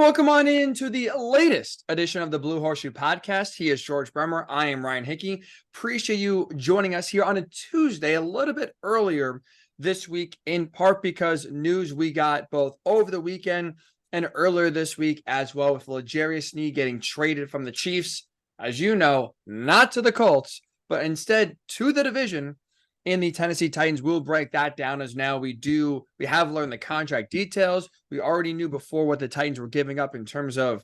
welcome on into the latest edition of the Blue Horseshoe Podcast. He is George Bremer. I am Ryan Hickey. Appreciate you joining us here on a Tuesday, a little bit earlier this week, in part because news we got both over the weekend and earlier this week as well, with L'Jarius Sneed getting traded from the Chiefs, as you know, not to the Colts, but instead to the division in the Tennessee Titans. We'll break that down, as now we have learned the contract details. We already knew before what the Titans were giving up in terms of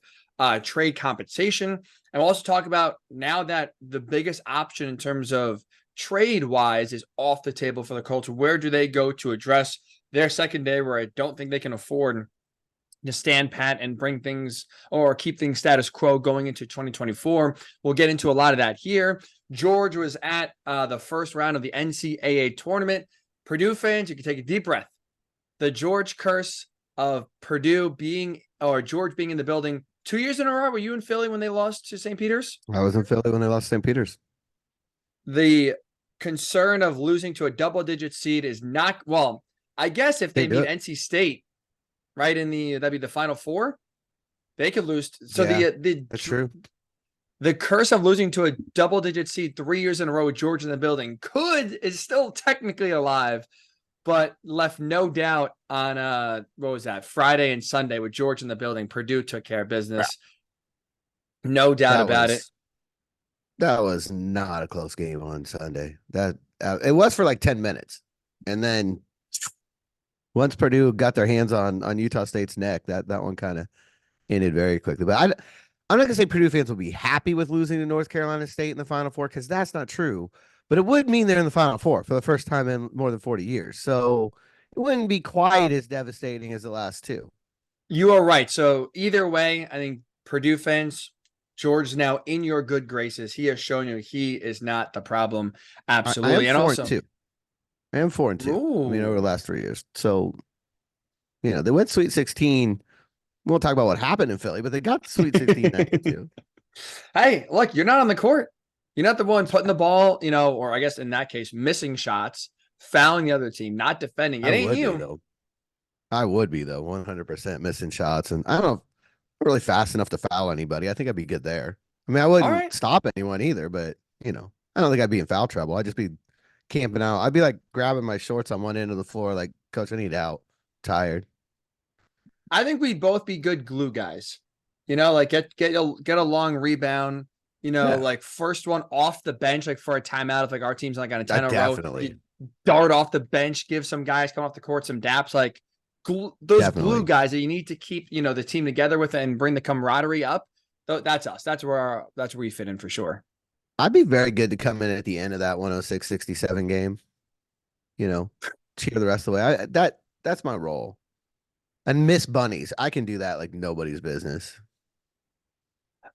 trade compensation. And we'll also talk about now that the biggest option in terms of trade-wise is off the table for the Colts. Where do they go to address their secondary, where I don't think they can afford to stand pat and bring things or keep things status quo going into 2024. We'll get into a lot of that here. George was at the first round of the NCAA Tournament. Purdue fans, you can take a deep breath. The George curse of George being in the building 2 years in a row. Were you in Philly when they lost to St. Peter's? I was in Philly when they lost to St. Peter's. The concern of losing to a double-digit seed is not, well, I guess if they meet NC State, right, that'd be the Final Four, they could lose. So yeah, that's true. The curse of losing to a double-digit seed 3 years in a row with George in the building is still technically alive, but left no doubt on Friday and Sunday with George in the building. Purdue took care of business, no doubt about it. That was not a close game on Sunday. That it was for like 10 minutes, and then once Purdue got their hands on Utah State's neck, that one kind of ended very quickly. But I'm not going to say Purdue fans will be happy with losing to North Carolina State in the Final Four, because that's not true. But it would mean they're in the Final Four for the first time in more than 40 years. So it wouldn't be quite as devastating as the last two. You are right. So either way, I think Purdue fans, George is now in your good graces. He has shown you he is not the problem. Absolutely. I am 4-2. I am 4-2. Ooh. I mean, over the last 3 years. So, they went Sweet 16. We won't talk about what happened in Philly, but they got Sweet 16 too. Hey, look, you're not on the court. You're not the one putting the ball, or I guess in that case, missing shots, fouling the other team, not defending. It ain't you. I would be, though, 100% missing shots. And I don't know, really fast enough to foul anybody. I think I'd be good there. I mean, I wouldn't stop anyone either, but, I don't think I'd be in foul trouble. I'd just be camping out. I'd be like grabbing my shorts on one end of the floor, like, Coach, I need out. Tired. I think we'd both be good glue guys. Like get a long rebound, like first one off the bench, like for a timeout, if like our team's like on a 10 in a row, dart off the bench, give some guys come off the court some daps, like those glue guys that you need to keep, the team together with and bring the camaraderie up. That's us. That's where we fit in for sure. I'd be very good to come in at the end of that 106-67 game, cheer the rest of the way. That's my role. And miss bunnies. I can do that like nobody's business.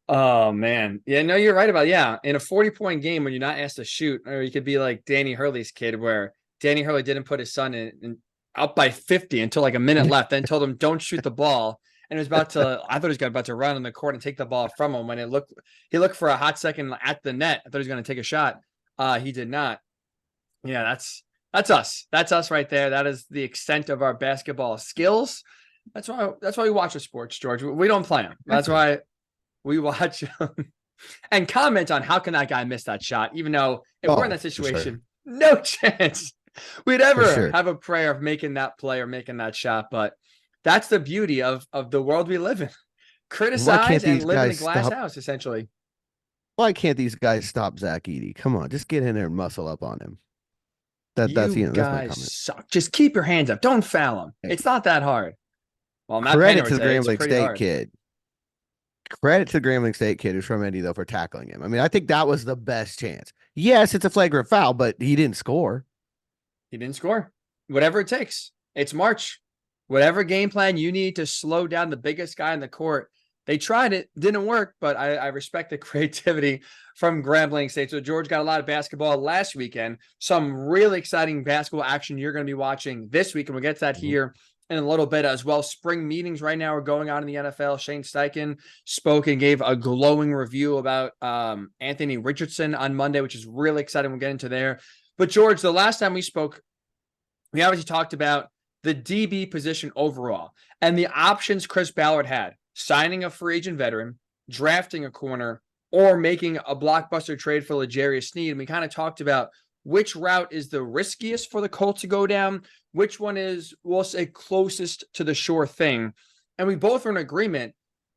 Oh, man. Yeah, no, you're right about in a 40-point game when you're not asked to shoot, or you could be like Danny Hurley's kid, where Danny Hurley didn't put his son in up by 50 until like a minute left, then told him don't shoot the ball. And it was I thought he was about to run on the court and take the ball from him. When he looked for a hot second at the net. I thought he was going to take a shot. He did not. Yeah, that's us. That's us right there. That is the extent of our basketball skills. That's why we watch the sports, George. We don't play them. That's why we watch them and comment on how can that guy miss that shot, even though if we're in that situation, no chance we'd ever have a prayer of making that play or making that shot. But that's the beauty of the world we live in. Criticize and live in a glass house, essentially. Why can't these guys stop Zach Edey? Come on, just get in there and muscle up on him. That's guys my comment. Suck. Just keep your hands up. Don't foul him. It's not that hard. Well, credit to the Grambling State kid. Credit to the Grambling State kid who's from Indy, though, for tackling him. I mean, I think that was the best chance. Yes, it's a flagrant foul, but he didn't score. Whatever it takes. It's March. Whatever game plan you need to slow down the biggest guy in the court. They tried it. Didn't work, but I respect the creativity from Grambling State. So George got a lot of basketball last weekend. Some really exciting basketball action you're going to be watching this week, and we'll get to that here in a little bit as well. Spring meetings right now are going on in the NFL. Shane Steichen spoke and gave a glowing review about Anthony Richardson on Monday, which is really exciting. We'll get into there. But George, the last time we spoke, we obviously talked about the DB position overall and the options Chris Ballard had. signing a free agent veteran, drafting a corner, or making a blockbuster trade for L'Jarius Sneed. And we kind of talked about which route is the riskiest for the Colts to go down, which one is, we'll say, closest to the sure thing. And we both are in agreement.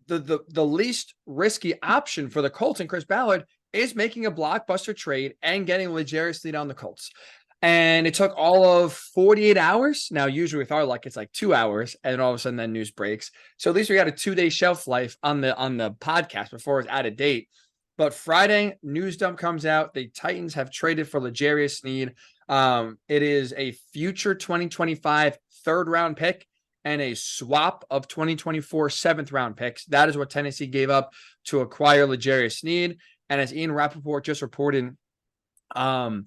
The least risky option for the Colts and Chris Ballard is making a blockbuster trade and getting L'Jarius Sneed on the Colts. And it took all of 48 hours. Now, usually with our luck, it's like 2 hours, and then all of a sudden then news breaks. So at least we got a 2-day shelf life on the podcast before it's out of date. But Friday, news dump comes out. The Titans have traded for L'Jarius Sneed. It is a future 2025 third-round pick and a swap of 2024 seventh-round picks. That is what Tennessee gave up to acquire L'Jarius Sneed. And as Ian Rappaport just reported on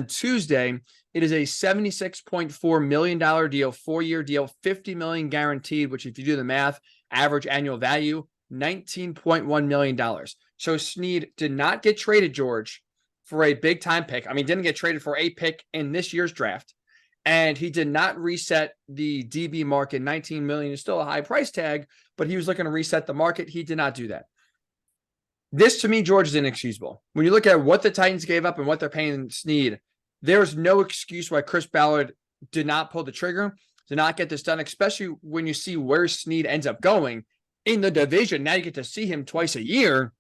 Tuesday, it is a $76.4 million deal, 4-year deal, $50 million guaranteed, which if you do the math, average annual value, $19.1 million. So Sneed did not get traded, George, for a big time pick. I mean, didn't get traded for a pick in this year's draft. And he did not reset the DB market. $19 million is still a high price tag, but he was looking to reset the market. He did not do that. This, to me, George, is inexcusable. When you look at what the Titans gave up and what they're paying Sneed, there's no excuse why Chris Ballard did not pull the trigger, did not get this done, especially when you see where Sneed ends up going in the division. Now you get to see him twice a year.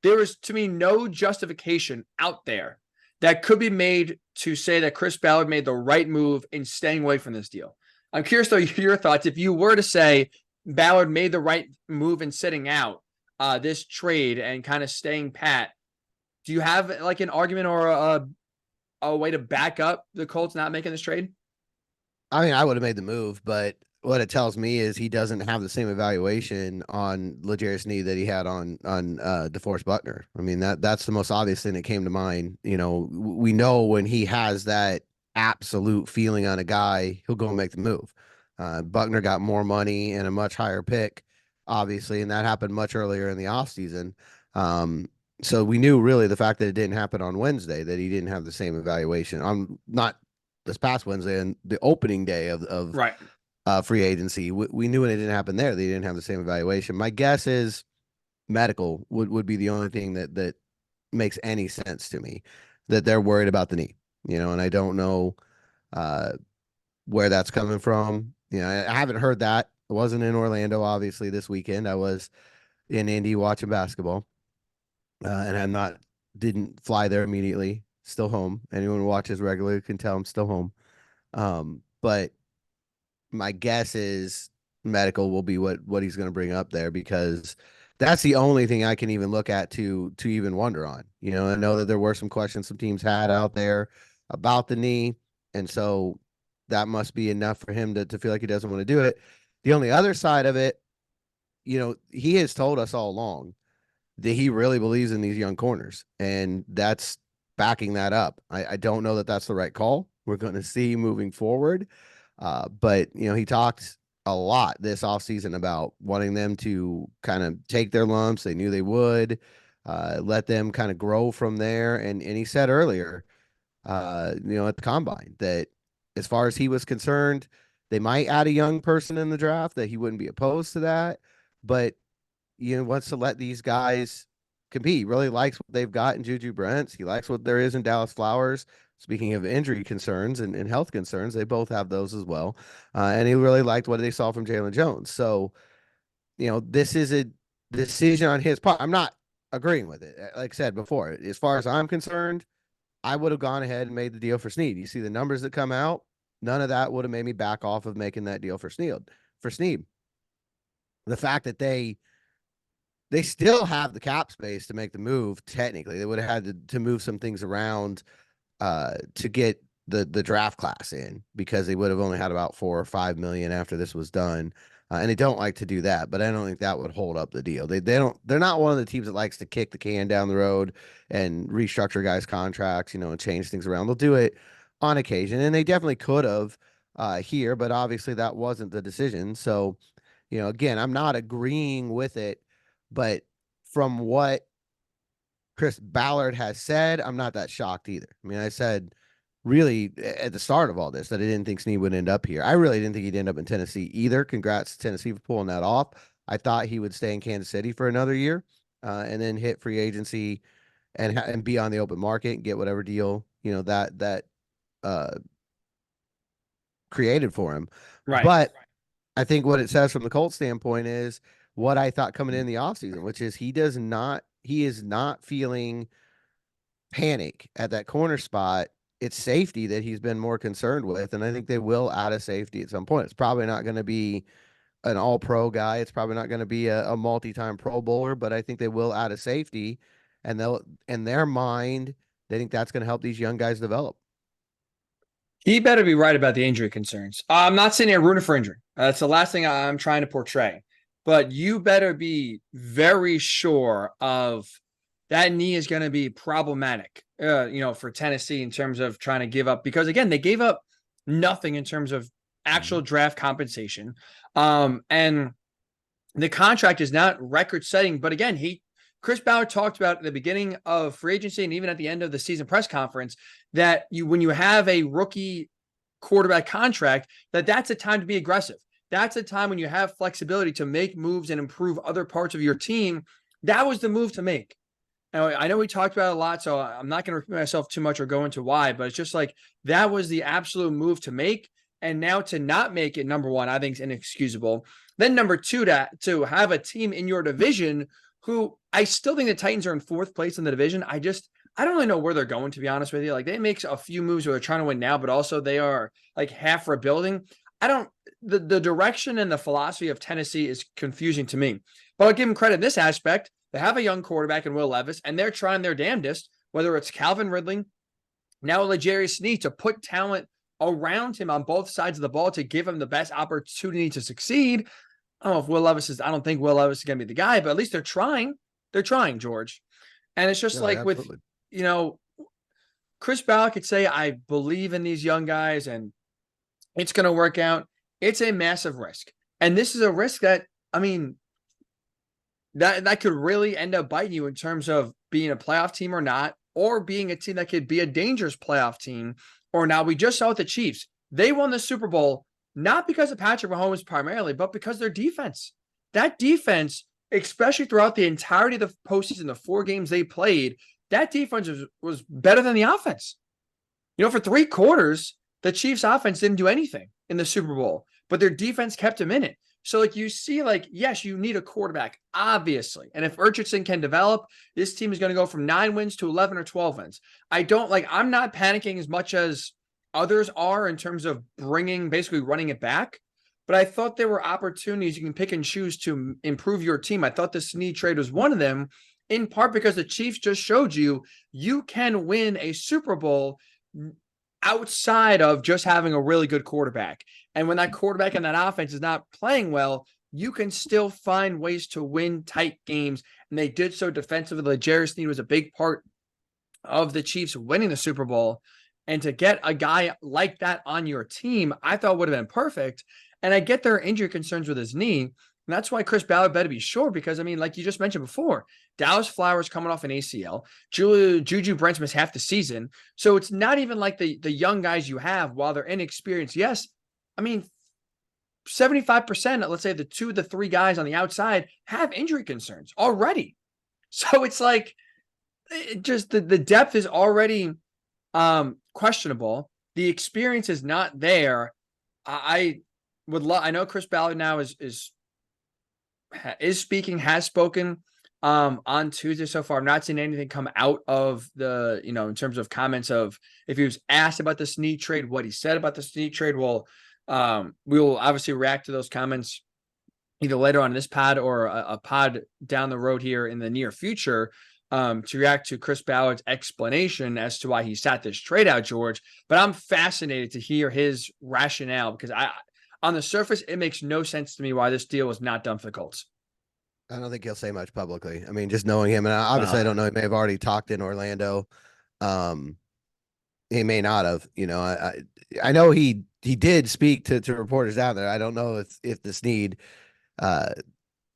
There is, to me, no justification out there that could be made to say that Chris Ballard made the right move in staying away from this deal. I'm curious, though, your thoughts. If you were to say Ballard made the right move in sitting out this trade and kind of staying pat, do you have like an argument or a way to back up the Colts not making this trade? I mean, I would have made the move, but what it tells me is he doesn't have the same evaluation on L'Jarius Sneed that he had on DeForest Buckner. I mean, that's the most obvious thing that came to mind. You know, we know when he has that absolute feeling on a guy, he'll go and make the move. Buckner got more money and a much higher pick, obviously, and that happened much earlier in the offseason. So we knew really the fact that it didn't happen on Wednesday, that he didn't have the same evaluation on not this past Wednesday and the opening day of right. Free agency. We knew when it didn't happen there, they didn't have the same evaluation. My guess is medical would be the only thing that makes any sense to me, that they're worried about the knee, you know, and I don't know where that's coming from. You know, I haven't heard that. I wasn't in Orlando, obviously, this weekend. I was in Indy watching basketball, and didn't fly there immediately. Still home. Anyone who watches regularly can tell I'm still home. But my guess is medical will be what he's going to bring up there, because that's the only thing I can even look at to even wonder on. You know, I know that there were some questions some teams had out there about the knee, and so that must be enough for him to feel like he doesn't want to do it. The only other side of it, you know, he has told us all along that he really believes in these young corners, and that's backing that up. I don't know that that's the right call. We're going to see moving forward. But, you know, he talked a lot this offseason about wanting them to kind of take their lumps. They knew they would, let them kind of grow from there. And he said earlier, you know, at the combine, that as far as he was concerned, they might add a young person in the draft, that he wouldn't be opposed to that. But, you know, wants to let these guys compete. He really likes what they've got in Juju Brents. He likes what there is in Dallas Flowers. Speaking of injury concerns and health concerns, they both have those as well. And he really liked what they saw from Jalen Jones. So, you know, this is a decision on his part. I'm not agreeing with it. Like I said before, as far as I'm concerned, I would have gone ahead and made the deal for Sneed. You see the numbers that come out, none of that would have made me back off of making that deal for Sneed. The fact that they still have the cap space to make the move, technically, they would have had to move some things around to get the draft class in, because they would have only had about $4 or $5 million after this was done. And they don't like to do that, but I don't think that would hold up the deal. They're not one of the teams that likes to kick the can down the road and restructure guys' contracts, you know, and change things around. They'll do it on occasion, and they definitely could have here, but obviously that wasn't the decision. So, you know, again, I'm not agreeing with it, but from what Chris Ballard has said, I'm not that shocked either. I mean, I said really at the start of all this that I didn't think Sneed would end up here. I really didn't think he'd end up in Tennessee either. Congrats to Tennessee for pulling that off. I thought he would stay in Kansas City for another year, and then hit free agency and be on the open market and get whatever deal, that uh, created for him. Right. But I think what it says from the Colts standpoint is what I thought coming in the offseason, which is he is not feeling panic at that corner spot. It's safety that he's been more concerned with. And I think they will add a safety at some point. It's probably not going to be an all pro guy. It's probably not going to be a multi-time pro bowler, but I think they will add a safety, and they'll, in their mind, they think that's going to help these young guys develop. He better be right about the injury concerns. I'm not sitting here rooting for injury. That's the last thing I'm trying to portray. But you better be very sure of that knee is going to be problematic, for Tennessee in terms of trying to give up. Because, again, they gave up nothing in terms of actual draft compensation. And the contract is not record-setting. But, again, Chris Ballard talked about at the beginning of free agency and even at the end of the season press conference that when you have a rookie quarterback contract, that's a time to be aggressive. That's a time when you have flexibility to make moves and improve other parts of your team. That was the move to make. And I know we talked about it a lot, so I'm not going to repeat myself too much or go into why, but it's just like that was the absolute move to make. And now to not make it, number one, I think is inexcusable. Then number two, to have a team in your division who I still think the Titans are in fourth place in the division. I don't really know where they're going, to be honest with you. Like, they make a few moves where they're trying to win now, but also they are like half rebuilding. The direction and the philosophy of Tennessee is confusing to me, but I'll give them credit in this aspect. They have a young quarterback in Will Levis, and they're trying their damnedest, whether it's Calvin Ridley, now L'Jarius Sneed, to put talent around him on both sides of the ball to give him the best opportunity to succeed. I don't think Will Levis is going to be the guy, but at least they're trying. They're trying, George. And it's just absolutely. With, Chris Ballard could say, I believe in these young guys and it's going to work out. It's a massive risk. And this is a risk that could really end up biting you in terms of being a playoff team or not, or being a team that could be a dangerous playoff team or not. We just saw with the Chiefs. They won the Super Bowl not because of Patrick Mahomes primarily, but because their defense. That defense, especially throughout the entirety of the postseason, the 4 games they played, that defense was better than the offense. For 3 quarters, the Chiefs offense didn't do anything in the Super Bowl, but their defense kept them in it. So you see, yes, you need a quarterback, obviously. And if Richardson can develop, this team is going to go from 9 wins to 11 or 12 wins. I'm not panicking as much as others are in terms of basically running it back. But I thought there were opportunities you can pick and choose to improve your team. I thought the Sneed trade was one of them, in part because the Chiefs just showed you can win a Super Bowl outside of just having a really good quarterback. And when that quarterback and that offense is not playing well, you can still find ways to win tight games. And they did so defensively. L'Jarius Sneed was a big part of the Chiefs winning the Super Bowl. And to get a guy like that on your team, I thought would have been perfect. And I get their injury concerns with his knee. And that's why Chris Ballard better be sure, because, like you just mentioned before, Dallas Flowers coming off an ACL. Juju Brents missed half the season. So it's not even like the young guys you have, while they're inexperienced. Yes, 75%, let's say the 2 to 3 guys on the outside have injury concerns already. So it's like, just the depth is already questionable. The experience is not there. I know Chris Ballard now is speaking, has spoken on Tuesday so far. I'm not seeing anything come out of the, in terms of comments of if he was asked about the Sneed trade, what he said about the Sneed trade. Well, we will obviously react to those comments either later on in this pod or a pod down the road here in the near future to react to Chris Ballard's explanation as to why he sat this trade out, George. But I'm fascinated to hear his rationale, because on the surface, it makes no sense to me why this deal was not done for the Colts. I don't think he'll say much publicly. Just knowing him, and obviously I don't know, he may have already talked in Orlando. He may not have, I know he did speak to reporters down there. I don't know if the Sneed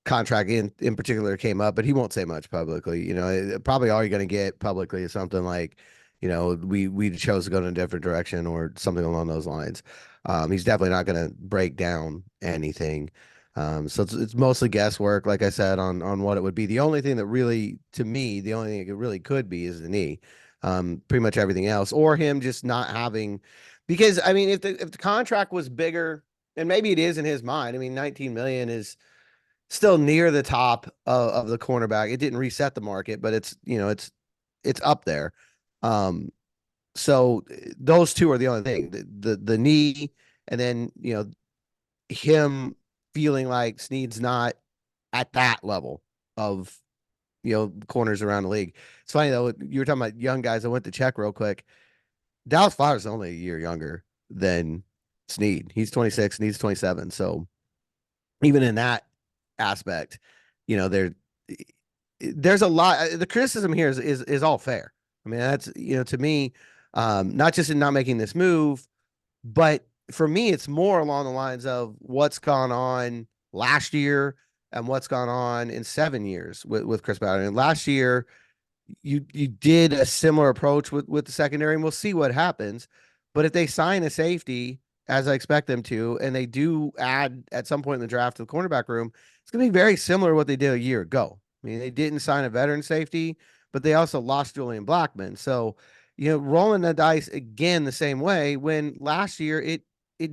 contract in particular came up, but he won't say much publicly. Probably all you're going to get publicly is something like, we chose to go in a different direction or something along those lines. He's definitely not going to break down anything. So it's mostly guesswork, like I said, on what it would be. The only thing that really, to me, the only thing it really could be is the knee. Pretty much everything else, or him just not having, because I mean, if the contract was bigger, and maybe it is in his mind. I mean, 19 million is still near the top of the cornerback. It didn't reset the market, but it's up there. So those two are the only thing. The knee, and then him feeling like Sneed's not at that level of corners around the league. It's funny though, you were talking about young guys. I went to check real quick. Dallas Flowers is only a year younger than Sneed. He's 26, Sneed's 27. So even in that aspect, there's a lot. The criticism here is all fair. I mean, that's to me, not just in not making this move, but for me, it's more along the lines of what's gone on last year and what's gone on in 7 years with Chris Ballard. And last year, you did a similar approach with the secondary, and we'll see what happens. But if they sign a safety, as I expect them to, and they do add at some point in the draft to the cornerback room, it's going to be very similar to what they did a year ago. I mean, they didn't sign a veteran safety, but they also lost Julian Blackman. So, rolling the dice again the same way when last year it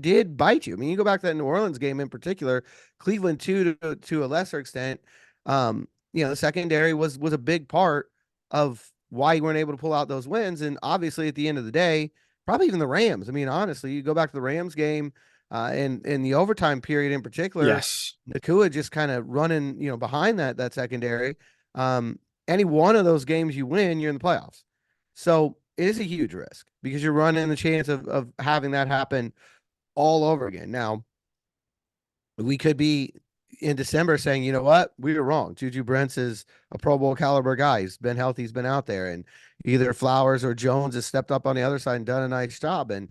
did bite you. I mean, you go back to that New Orleans game in particular, Cleveland too, to a lesser extent. The secondary was a big part of why you weren't able to pull out those wins. And obviously, at the end of the day, probably even the Rams. I mean, honestly, you go back to the Rams game, and in the overtime period in particular, Yes. Nakua just kind of running, behind that secondary. Any one of those games you win, you're in the playoffs. So it is a huge risk because you're running the chance of having that happen all over again. Now, we could be in December saying, you know what, we were wrong. Juju Brents is a Pro Bowl caliber guy. He's been healthy. He's been out there, and either Flowers or Jones has stepped up on the other side and done a nice job. And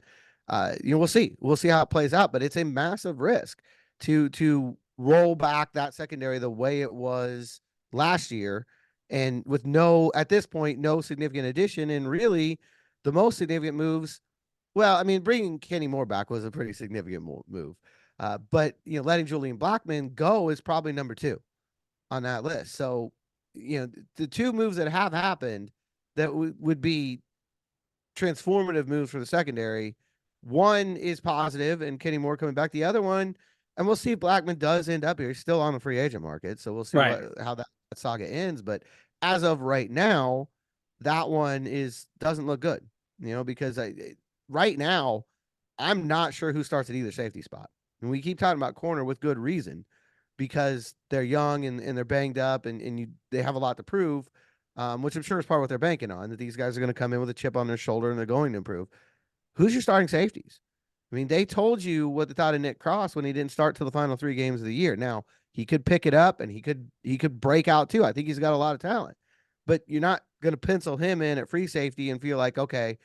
we'll see. We'll see how it plays out. But it's a massive risk to roll back that secondary the way it was last year, and with at this point, no significant addition. And really, the most significant moves. Well, I mean, bringing Kenny Moore back was a pretty significant move. But letting Julian Blackman go is probably number 2 on that list. So, the 2 moves that have happened that would be transformative moves for the secondary. One is positive, and Kenny Moore coming back. The other one, and we'll see if Blackman does end up here. He's still on the free agent market, so we'll see how that saga ends. But as of right now, that one doesn't look good. Because right now, I'm not sure who starts at either safety spot. And we keep talking about corner with good reason because they're young and they're banged up and they have a lot to prove, which I'm sure is part of what they're banking on, that these guys are going to come in with a chip on their shoulder and they're going to improve. Who's your starting safeties? I mean, they told you what they thought of Nick Cross when he didn't start till the final 3 games of the year. Now, he could pick it up and he could break out too. I think he's got a lot of talent. But you're not going to pencil him in at free safety and feel like, okay,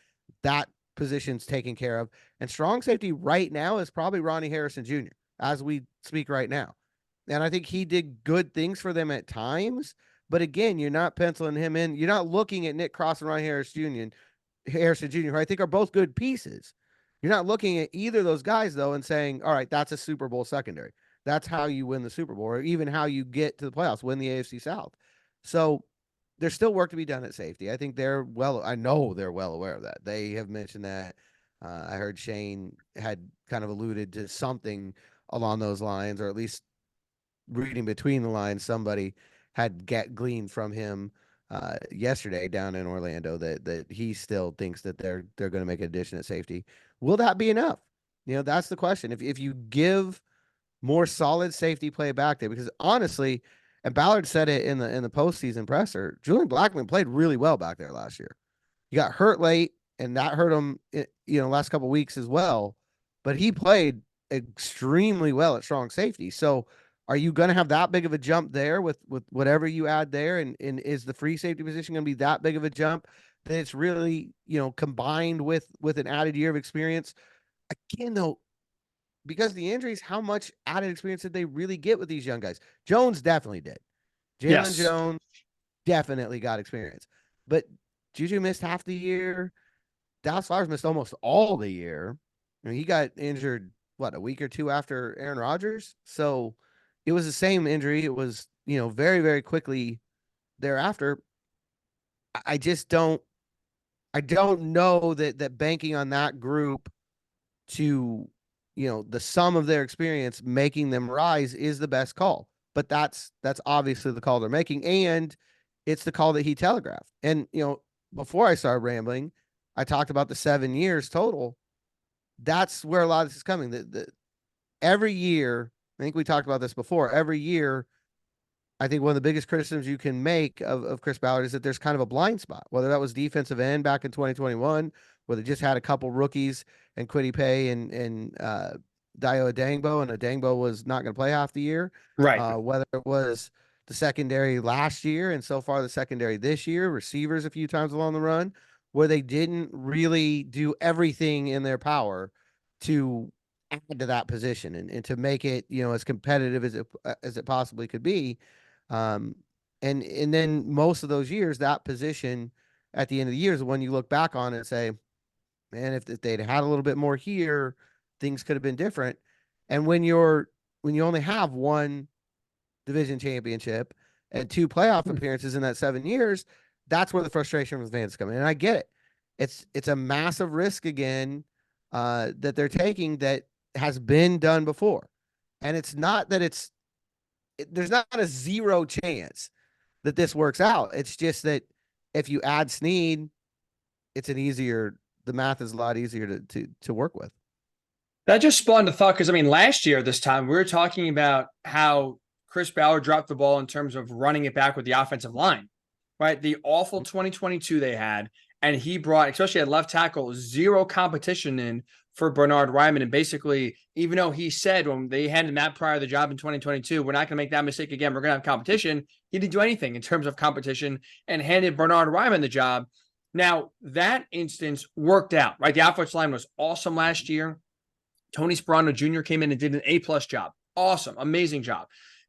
that position's taken care of. And strong safety right now is probably Ronnie Harrison Jr. as we speak right now. And I think he did good things for them at times. But again, you're not penciling him in. You're not looking at Nick Cross and Ronnie Harrison Jr., who I think are both good pieces. You're not looking at either of those guys, though, and saying, all right, that's a Super Bowl secondary. That's how you win the Super Bowl, or even how you get to the playoffs, win the AFC South. So there's still work to be done at safety. I think I know they're well aware of that. They have mentioned that. I heard Shane had kind of alluded to something along those lines, or at least reading between the lines, somebody had gleaned from him yesterday down in Orlando that he still thinks that they're going to make an addition at safety. Will that be enough? That's the question. If you give more solid safety play back there, because honestly, and Ballard said it in the postseason presser, Julian Blackman played really well back there last year. He got hurt late, and that hurt him, last couple of weeks as well. But he played extremely well at strong safety. So, are you going to have that big of a jump there with whatever you add there? And is the free safety position going to be that big of a jump that it's really combined with an added year of experience? Again, though, because of the injuries, how much added experience did they really get with these young guys? Jones definitely did. Jalen Jones definitely got experience. But Juju missed half the year. Dallas Flowers missed almost all the year. I mean, he got injured, a week or 2 after Aaron Rodgers? So, it was the same injury. It was, very, very quickly thereafter. I just I don't know that banking on that group to, the sum of their experience making them rise is the best call. But that's obviously the call they're making, and it's the call that he telegraphed. And before I started rambling, I talked about the 7 years total. That's where a lot of this is coming. Every year, I think we talked about this before. Every year, I think one of the biggest criticisms you can make of Chris Ballard is that there's kind of a blind spot, whether that was defensive end back in 2021, where they just had a couple rookies and Kwity Paye and Dio Adangbo, and Adangbo was not going to play half the year. Right. Whether it was the secondary last year and so far the secondary this year, receivers a few times along the run, where they didn't really do everything in their power to add to that position and to make it, as competitive as it possibly could be. And then most of those years, that position at the end of the year is the one you look back on and say, man, if they'd had a little bit more here, things could have been different. And when you only have one division championship and 2 playoff appearances in that 7 years, that's where the frustration from the fans come in. And I get it. It's a massive risk again, that they're taking that has been done before. And it's not that there's not a 0 chance that this works out. It's just that if you add Sneed, the math is a lot easier to work with. That just spawned a thought, because last year this time we were talking about how Chris Ballard dropped the ball in terms of running it back with the offensive line, right? The awful 2022 they had, and he brought, especially at left tackle, 0 competition in for Bernard Ryman. And basically, even though he said when they handed Matt Pryor the job in 2022, we're not going to make that mistake again, we're going to have competition, he didn't do anything in terms of competition and handed Bernard Ryman the job. Now, that instance worked out, right? The offensive line was awesome last year. Tony Sperano Jr. came in and did an A+ job. Awesome, amazing job.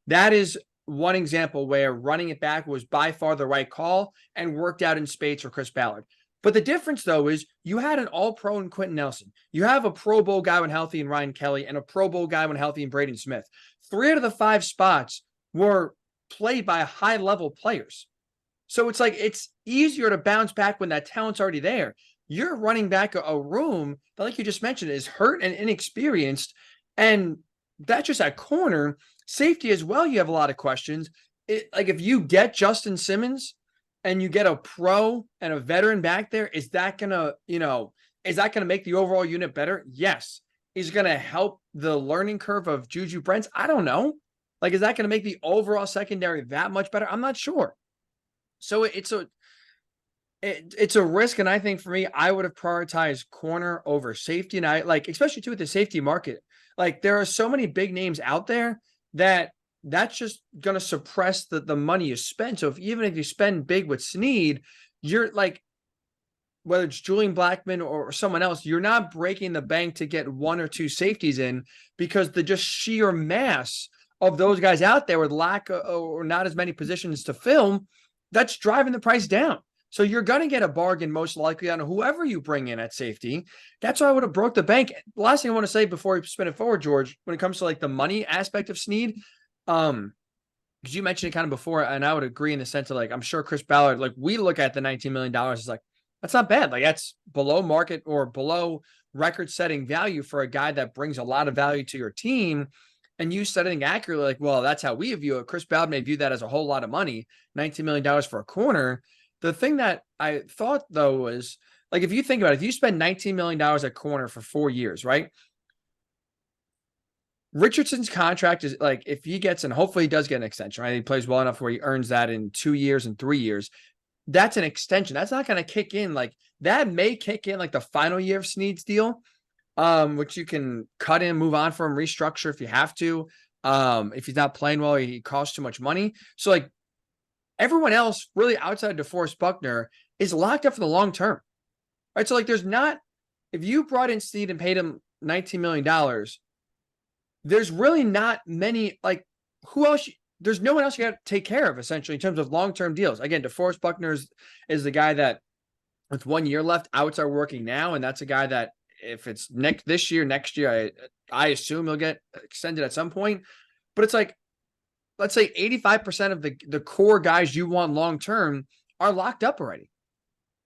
That is one example where running it back was by far the right call and worked out in spades for Chris Ballard. But the difference, though, is you had an all-pro in Quentin Nelson. You have a Pro Bowl guy when healthy in Ryan Kelly and a Pro Bowl guy when healthy in Braden Smith. 3 out of the 5 spots were played by high-level players. So it's like it's easier to bounce back when that talent's already there. You're running back a room that, like you just mentioned, is hurt and inexperienced, and that's just at corner. Safety as well, you have a lot of questions. Like if you get Justin Simmons and you get a pro and a veteran back there, is that gonna make the overall unit better? Yes. Is it gonna help the learning curve of Juju Brents? I don't know. Like, is that gonna make the overall secondary that much better? I'm not sure. So it's a risk, and I think for me, I would have prioritized corner over safety, and especially too with the safety market. Like, there are so many big names out there that's just going to suppress the money you spend. So even if you spend big with Sneed, you're like, whether it's Julian Blackmon or someone else, you're not breaking the bank to get 1 or 2 safeties in, because the just sheer mass of those guys out there with lack of, or not as many positions to fill, that's driving the price down. So you're going to get a bargain most likely on whoever you bring in at safety. That's why I would have broke the bank. The last thing I want to say before we spin it forward, George, when it comes to like the money aspect of Sneed, because you mentioned it kind of before, and I would agree in the sense of like, I'm sure Chris Ballard, like we look at the $19 million is like, that's not bad. Like that's below market or below record setting value for a guy that brings a lot of value to your team. And you said it accurately, like, well, that's how we view it. Chris Ballard may view that as a whole lot of money, $19 million for a corner. The thing that I thought, though, was like, if you think about it, if you spend $19 million at corner for 4 years, right? Richardson's contract is like, if he gets, and hopefully he does get an extension, right? He plays well enough where he earns that in 2 years and 3 years. That's an extension. That's not going to kick in. Like that may kick in like the final year of Sneed's deal, which you can cut in, move on from, restructure if you have to. If he's not playing well, he costs too much money. So like, everyone else really outside of DeForest Buckner is locked up for the long term, right? So like there's not, if you brought in Sneed and paid him $19 million, there's really not many, like who else, there's no one else you got to take care of essentially in terms of long-term deals. Again, DeForest Buckner is the guy that with 1 year left, outs are working now. And that's a guy that if it's next year, I assume he'll get extended at some point, but it's like, let's say 85% of the core guys you want long-term are locked up already.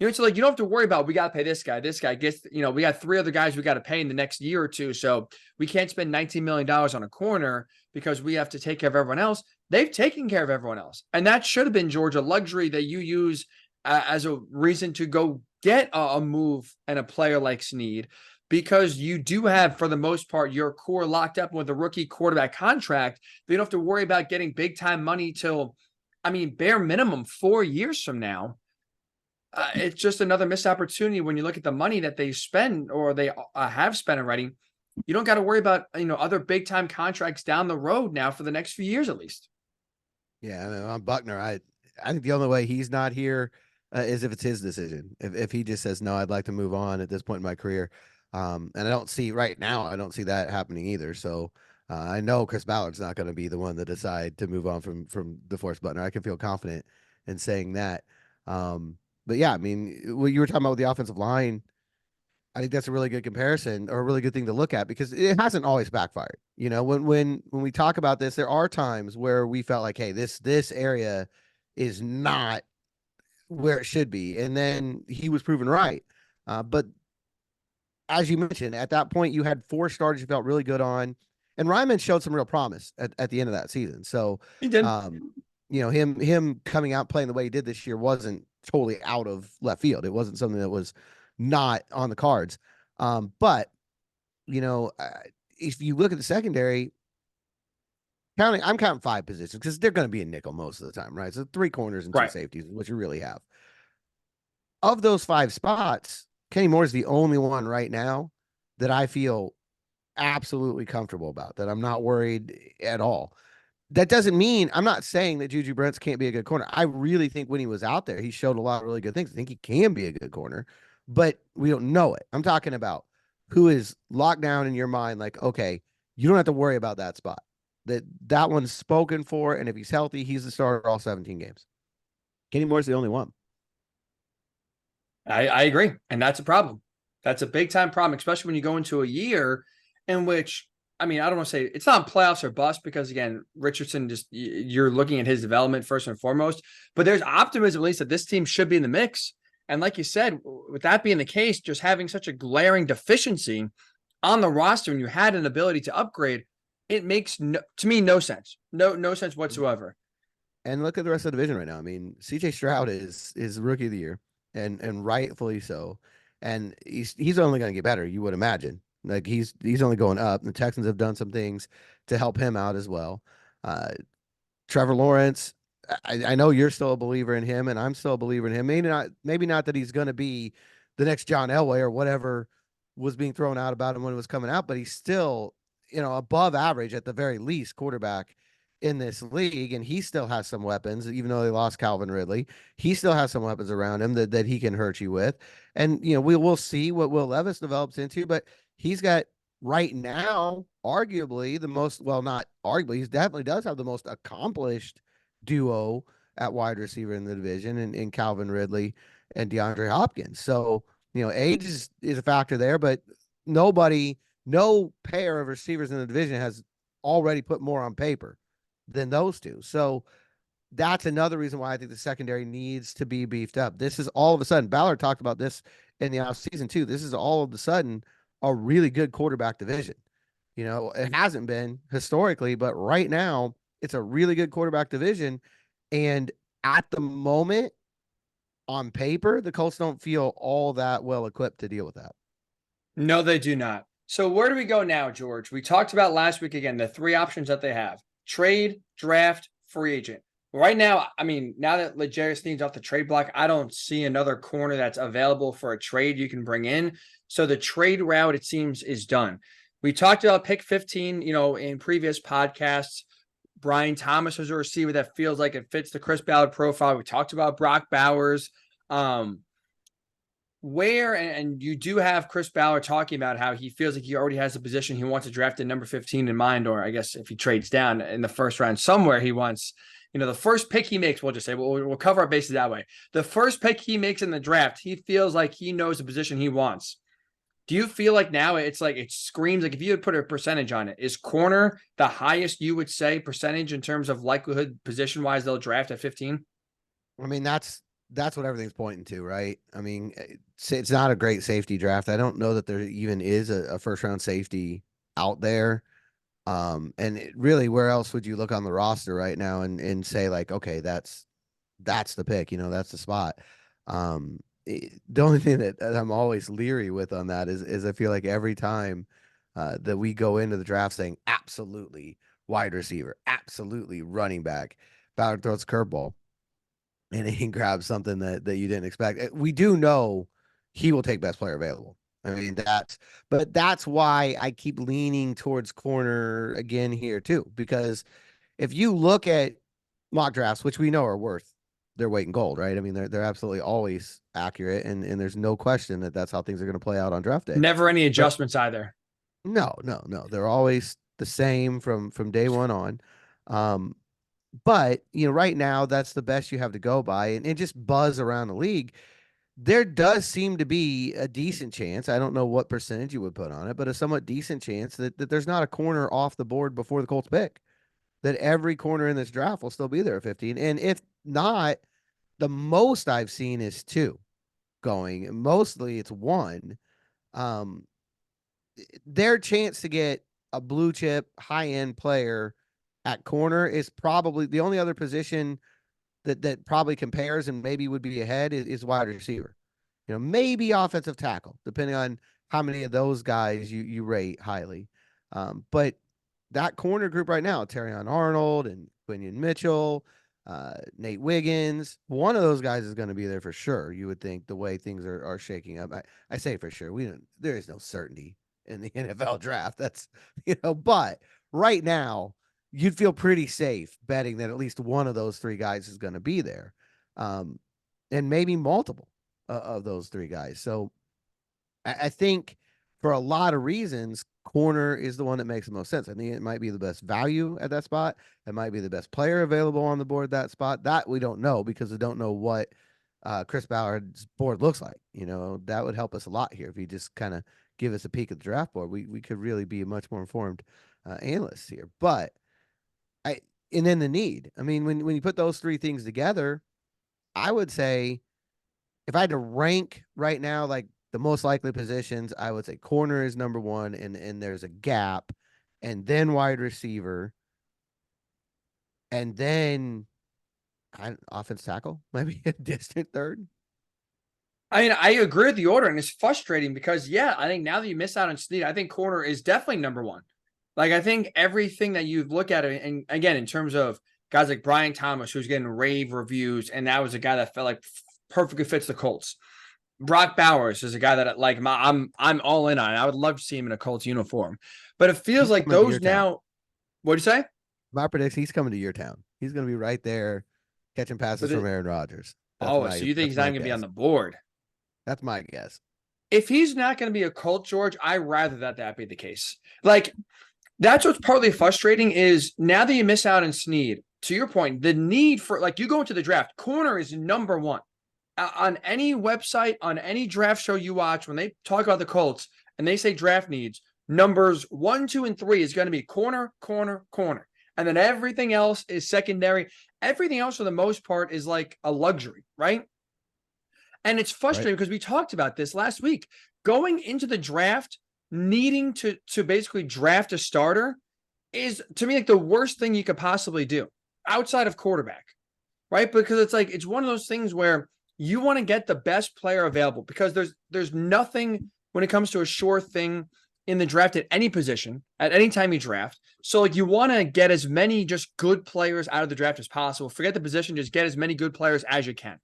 So like, you don't have to worry about, we got to pay this guy gets, we got 3 other guys we got to pay in the next year or two. So we can't spend $19 million on a corner because we have to take care of everyone else. They've taken care of everyone else. And that should have been, George, a luxury that you use as a reason to go get a move and a player like Sneed, because you do have, for the most part, your core locked up with a rookie quarterback contract. You don't have to worry about getting big time money till, bare minimum 4 years from now. It's just another missed opportunity when you look at the money that they spend or they have spent already. You don't got to worry about, other big time contracts down the road now for the next few years, at least. Yeah. On Buckner, I think the only way he's not here is if it's his decision. If he just says, no, I'd like to move on at this point in my career. And I don't see right now, I don't see that happening either. So I know Chris Ballard's not going to be the one to decide to move on from DeForest Buckner. I can feel confident in saying that. But yeah, what you were talking about with the offensive line, I think that's a really good comparison or a really good thing to look at, because it hasn't always backfired. When we talk about this, there are times where we felt like, hey, this area is not where it should be. And then he was proven right. But as you mentioned, at that point, you had 4 starters you felt really good on. And Ryman showed some real promise at the end of that season. So he did. Him coming out playing the way he did this year wasn't totally out of left field. It wasn't something that was not on the cards. But if you look at the secondary, I'm counting 5 positions because they're going to be a nickel most of the time, right? So 3 corners and 2 safeties is what you really have. Of those 5 spots, Kenny Moore is the only one right now that I feel absolutely comfortable about, that I'm not worried at all. That doesn't mean, I'm not saying that Juju Brents can't be a good corner. I really think when he was out there, he showed a lot of really good things. I think he can be a good corner, but we don't know it. I'm talking about who is locked down in your mind, like, okay, you don't have to worry about that spot. That one's spoken for, and if he's healthy, he's the starter all 17 games. Kenny Moore's the only one. I agree, and that's a problem. That's a big-time problem, especially when you go into a year in which, I don't want to say it's not playoffs or bust, because again, Richardson, you're looking at his development first and foremost, but there's optimism at least that this team should be in the mix. And like you said, with that being the case, just having such a glaring deficiency on the roster and you had an ability to upgrade, it makes to me no sense. No sense whatsoever. And look at the rest of the division right now. CJ Stroud is rookie of the year, and rightfully so. And he's only going to get better, you would imagine. Like he's only going up. The Texans have done some things to help him out as well. Trevor Lawrence, I know you're still a believer in him, and I'm still a believer in him. Maybe not that he's going to be the next John Elway or whatever was being thrown out about him when it was coming out, but he's still, above average at the very least quarterback in this league, and he still has some weapons. Even though they lost Calvin Ridley, he still has some weapons around him that he can hurt you with. And we'll see what Will Levis develops into, but he's got right now arguably the most, well, not arguably, he definitely does have the most accomplished duo at wide receiver in the division in Calvin Ridley and DeAndre Hopkins. So age is a factor there, but no pair of receivers in the division has already put more on paper than those two. So that's another reason why I think the secondary needs to be beefed up. This is all of a sudden, Ballard talked about this in the offseason too. This is all of a sudden a really good quarterback division. It hasn't been historically, but right now it's a really good quarterback division. And at the moment, on paper, the Colts don't feel all that well equipped to deal with that. No, they do not. So where do we go now, George? We talked about last week, again, the 3 options that they have: trade, draft, free agent. Right now, now that L'Jarius Sneed's off the trade block, I don't see another corner that's available for a trade you can bring in. So the trade route, it seems, is done. We talked about pick 15, in previous podcasts. Brian Thomas is a receiver that feels like it fits the Chris Ballard profile. We talked about Brock Bowers. And you do have Chris Ballard talking about how he feels like he already has a position he wants to draft at number 15 in mind, or I guess if he trades down in the first round somewhere, he wants, the first pick he makes, we'll just say, we'll cover our bases that way. The first pick he makes in the draft, he feels like he knows the position he wants. Do you feel like now it's like it screams like if you would put a percentage on it, is corner the highest you would say percentage in terms of likelihood position wise they'll draft at 15? I mean, that's what everything's pointing to, right? I mean, it's not a great safety draft. I don't know that there even is a first round safety out there. And really, where else would you look on the roster right now and say like, okay, that's the pick, that's the spot. The only thing that I'm always leery with on that is I feel like every time that we go into the draft saying absolutely wide receiver, absolutely running back, Ballard throws a curveball and he grabs something that you didn't expect. We do know he will take best player available. I mean, that's why I keep leaning towards corner again here too, because if you look at mock drafts, which we know are worth their weight in gold, right? I mean, they're absolutely always accurate, and there's no question that that's how things are going to play out on draft day. Never any adjustments either. No, they're always the same from day one on. But right now that's the best you have to go by, and just buzz around the league. There does seem to be a decent chance. I don't know what percentage you would put on it, but a somewhat decent chance that there's not a corner off the board before the Colts pick. That every corner in this draft will still be there at 15. And if not, the most I've seen is 2 going. Mostly it's 1. Their chance to get a blue chip high end player at corner is probably the only other position that probably compares and maybe would be ahead is wide receiver. Maybe offensive tackle, depending on how many of those guys you rate highly. But that corner group right now, Terrion Arnold and Quinion Mitchell, Nate Wiggins, one of those guys is going to be there for sure. You would think the way things are shaking up. I say for sure. There is no certainty in the NFL draft. That's, but right now you'd feel pretty safe betting that at least one of those 3 guys is going to be there. And maybe multiple of those 3 guys. So I think for a lot of reasons, corner is the one that makes the most sense. I think it might be the best value at that spot. It might be the best player available on the board at that spot. That we don't know because we don't know what Chris Ballard's board looks like. That would help us a lot here if you just kind of give us a peek at the draft board. We could really be a much more informed analysts here. But and then the need. I mean, when you put those 3 things together, I would say if I had to rank right now, like the most likely positions, I would say corner is number 1, and there's a gap, and then wide receiver, and then offense tackle, maybe a distant 3rd. I mean, I agree with the order, and it's frustrating because, I think now that you miss out on Sneed, I think corner is definitely number 1. Like, I think everything that you look at it, and again, in terms of guys like Brian Thomas, who's getting rave reviews, and that was a guy that felt like perfectly fits the Colts. Brock Bowers is a guy that like I'm all in on. I would love to see him in a Colts uniform, but it feels like those now. What'd you say? My prediction: he's coming to your town. He's going to be right there, catching passes from Aaron Rodgers. So you think he's not going to be on the board? That's my guess. If he's not going to be a Colt, George, I'd rather that be the case. Like, that's what's partly frustrating is now that you miss out on Sneed. To your point, the need for like you go into the draft, corner is number 1. On any website, on any draft show you watch, when they talk about the Colts and they say draft needs, numbers 1, 2, and 3 is going to be corner, corner, corner. And then everything else is secondary. Everything else, for the most part, is like a luxury, right? And it's frustrating because we talked about this last week. Going into the draft, needing to basically draft a starter is, to me, like the worst thing you could possibly do outside of quarterback, right? Because it's one of those things where you want to get the best player available because there's nothing when it comes to a sure thing in the draft at any position, at any time you draft. So like you want to get as many just good players out of the draft as possible. Forget the position, just get as many good players as you can.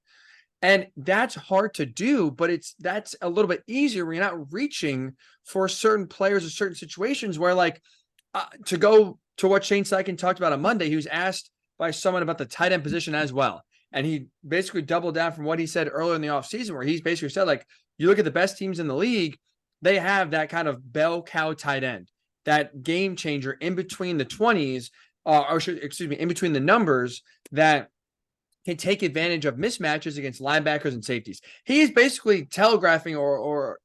And that's hard to do, but that's a little bit easier when you're not reaching for certain players or certain situations where like to go to what Shane Steichen talked about on Monday, he was asked by someone about the tight end position as well. And he basically doubled down from what he said earlier in the offseason, where he's basically said, like, you look at the best teams in the league, they have that kind of bell cow tight end, that game changer in between the 20s, in between the numbers that can take advantage of mismatches against linebackers and safeties. He's basically telegraphing or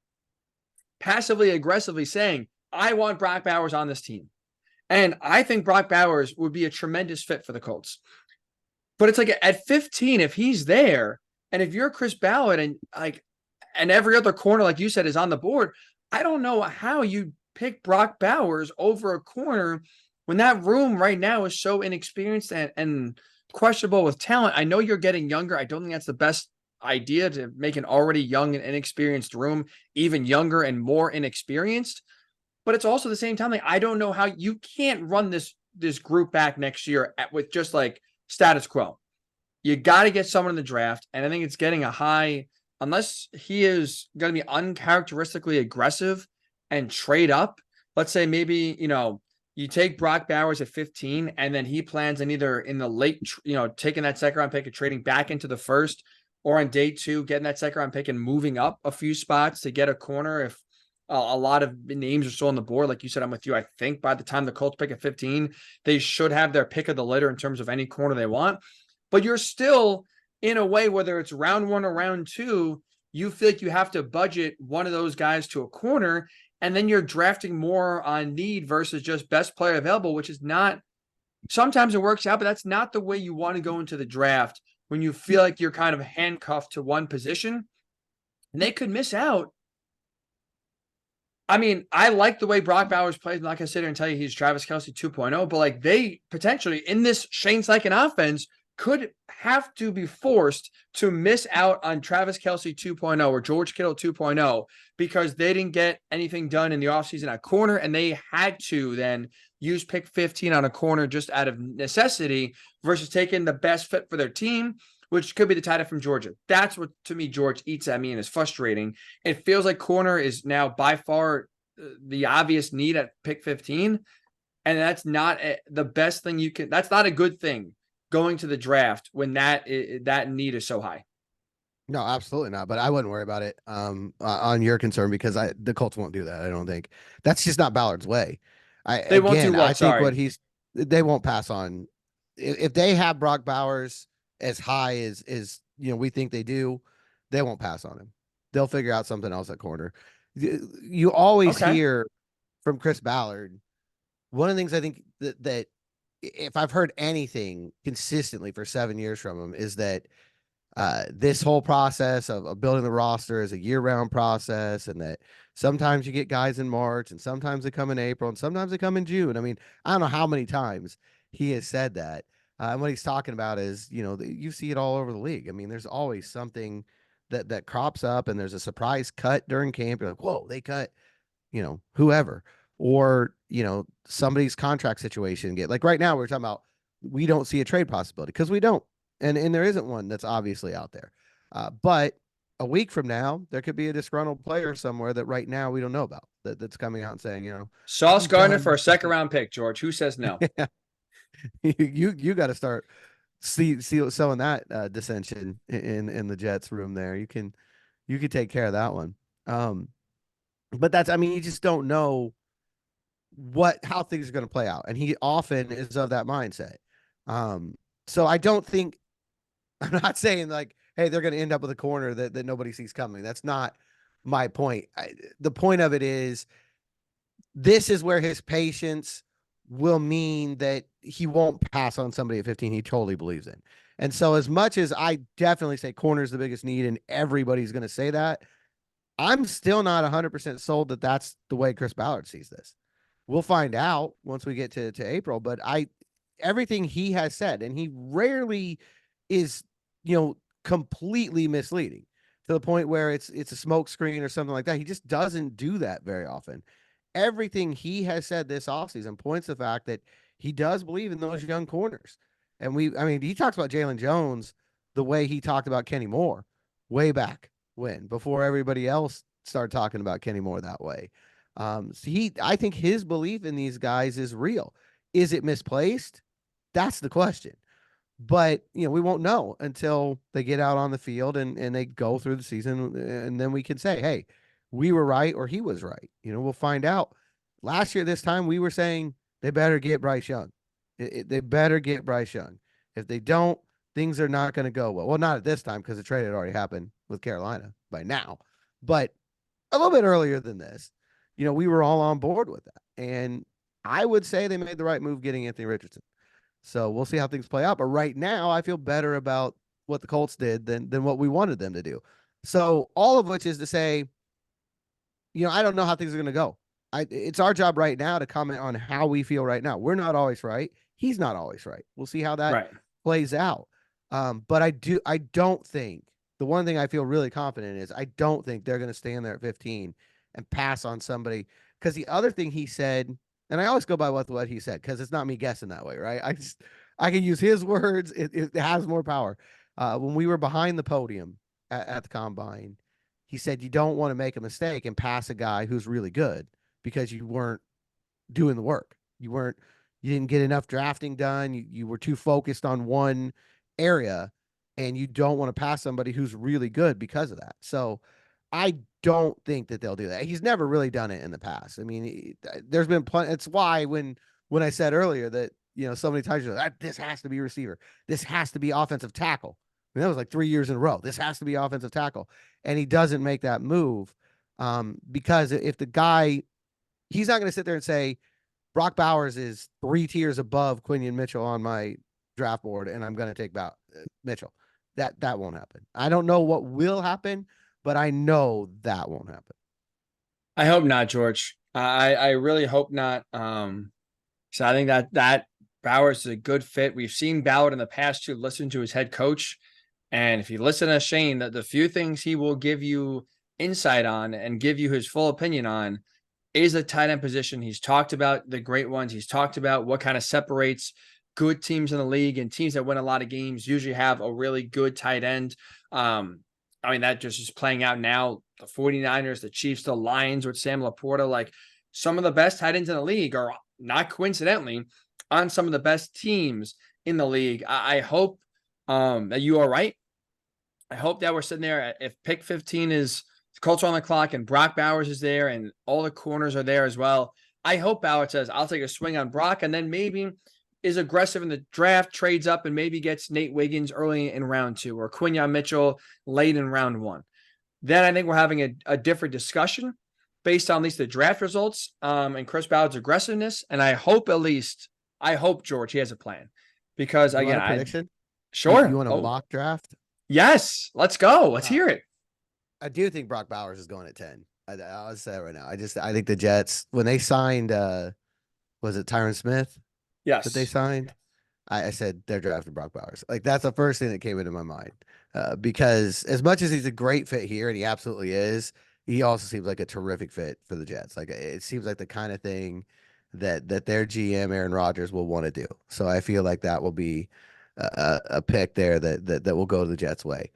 passively aggressively saying, I want Brock Bowers on this team. And I think Brock Bowers would be a tremendous fit for the Colts. But it's like at 15, if he's there, and if you're Chris Ballard and every other corner, like you said, is on the board, I don't know how you pick Brock Bowers over a corner when that room right now is so inexperienced and questionable with talent. I know you're getting younger. I don't think that's the best idea to make an already young and inexperienced room even younger and more inexperienced. But it's also the same time, like, I don't know how you can't run this group back next year with just like status quo. You got to get someone in the draft. And I think it's getting a high, unless he is going to be uncharacteristically aggressive and trade up. Let's say maybe, you take Brock Bowers at 15 and then he plans on either in the late, taking that second round pick and trading back into the first, or on day 2, getting that second round pick and moving up a few spots to get a corner. If a lot of names are still on the board, like you said, I'm with you. I think by the time the Colts pick at 15, they should have their pick of the litter in terms of any corner they want. But you're still, in a way, whether it's round 1 or round 2, you feel like you have to budget one of those guys to a corner, and then you're drafting more on need versus just best player available, which is not, sometimes it works out, but that's not the way you want to go into the draft when you feel like you're kind of handcuffed to one position. And they could miss out. I mean, I like the way Brock Bowers plays. I'm not going to sit here and tell you he's Travis Kelce 2.0, but like, they potentially in this Shane Steichen offense could have to be forced to miss out on Travis Kelce 2.0 or George Kittle 2.0 because they didn't get anything done in the offseason at corner, and they had to then use pick 15 on a corner just out of necessity versus taking the best fit for their team, which could be the tight end from Georgia. That's what, to me, George eats at me and is frustrating. It feels like corner is now by far the obvious need at pick 15, and that's not the best thing you can – that's not a good thing going to the draft when that need is so high. No, absolutely not. But I wouldn't worry about it on your concern, because the Colts won't do that. I don't think that's just not Ballard's way. They won't do what? They won't pass on if they have Brock Bowers as high as we think they do. They won't pass on him. They'll figure out something else at corner. You always hear from Chris Ballard. One of the things I think that if I've heard anything consistently for 7 years from him is that this whole process of building the roster is a year-round process, and that sometimes you get guys in March, and sometimes they come in April, and sometimes they come in June. I mean, I don't know how many times he has said that. And what he's talking about is, you see it all over the league. I mean, there's always something that crops up, and there's a surprise cut during camp. You're like, whoa, they cut, whoever. Or, somebody's contract situation get like right now we're talking about, we don't see a trade possibility because we don't. And there isn't one that's obviously out there. But a week from now, there could be a disgruntled player somewhere that right now we don't know about that's coming out and saying, Sauce Gardner for a second round pick, George. Who says no? you got to start selling that dissension in the Jets room there. You can take care of that one. But you just don't know how things are going to play out. And he often is of that mindset. So I don't think, I'm not saying like, hey, they're going to end up with a corner that nobody sees coming. That's not my point. The point of it is, this is where his patience will mean that he won't pass on somebody at 15 he totally believes in. And so as much as I definitely say corner is the biggest need, and everybody's going to say that, I'm still not 100% sold that that's the way Chris Ballard sees this. We'll find out once we get to April, but everything he has said, and he rarely is, completely misleading to the point where it's a smoke screen or something like that. He just doesn't do that very often. Everything he has said this offseason points to the fact that he does believe in those young corners. And he talks about Jalen Jones the way he talked about Kenny Moore way back before everybody else started talking about Kenny Moore that way. I think his belief in these guys is real. Is it misplaced? That's the question. But, we won't know until they get out on the field and they go through the season, and then we can say, hey, we were right or he was right. We'll find out. Last year, this time, we were saying they better get Bryce Young. They better get Bryce Young. If they don't, things are not going to go well. Well, not at this time, because the trade had already happened with Carolina by now. But a little bit earlier than this, we were all on board with that. And I would say they made the right move getting Anthony Richardson. So we'll see how things play out. But right now, I feel better about what the Colts did than what we wanted them to do. So all of which is to say, I don't know how things are going to go. It's our job right now to comment on how we feel right now. We're not always right. He's not always right. We'll see how that plays out. But I don't think the one thing I feel really confident in is I don't think they're going to stand there at 15 and pass on somebody. Because the other thing he said, and I always go by what he said, because it's not me guessing that way, right? I can use his words. It has more power. When we were behind the podium at the combine, he said you don't want to make a mistake and pass a guy who's really good because you weren't doing the work. You didn't get enough drafting done. You were too focused on one area, and you don't want to pass somebody who's really good because of that. So I don't think that they'll do that. He's never really done it in the past. I mean, there's been plenty. It's why when I said earlier that, so many times this has to be receiver. This has to be offensive tackle. I mean, that was like 3 years in a row. This has to be offensive tackle. And he doesn't make that move because if the guy, he's not going to sit there and say, Brock Bowers is 3 tiers above Quinion Mitchell on my draft board, and I'm going to take Mitchell. That won't happen. I don't know what will happen, but I know that won't happen. I hope not, George. I really hope not. So I think that Bowers is a good fit. We've seen Ballard in the past to listen to his head coach. And if you listen to Shane, the few things he will give you insight on and give you his full opinion on is the tight end position. He's talked about the great ones. He's talked about what kind of separates good teams in the league, and teams that win a lot of games usually have a really good tight end. I mean, that just is playing out now. The 49ers, the Chiefs, the Lions with Sam Laporta, like some of the best tight ends in the league are not coincidentally on some of the best teams in the league. I hope that you are right. I hope that we're sitting there if pick 15 is the Colts are on the clock and Brock Bowers is there and all the corners are there as well. I hope Ballard says, I'll take a swing on Brock, and then maybe is aggressive in the draft, trades up, and maybe gets Nate Wiggins early in round 2 or Quinion Mitchell late in round 1. Then I think we're having a different discussion based on at least the draft results and Chris Ballard's aggressiveness. And I hope George, he has a plan. Because you again, want a prediction? Sure. You want a mock draft? Yes. Let's go. Let's hear it. I do think Brock Bowers is going at 10. I'll say that right now. I think the Jets, when they signed, was it Tyron Smith? Yes. That they signed? I said they're drafting Brock Bowers. Like, that's the first thing that came into my mind. Because as much as he's a great fit here, and he absolutely is, he also seems like a terrific fit for the Jets. Like, it seems like the kind of thing that their GM, Aaron Rodgers, will want to do. So I feel like that will be a pick there that will go the Jets' way.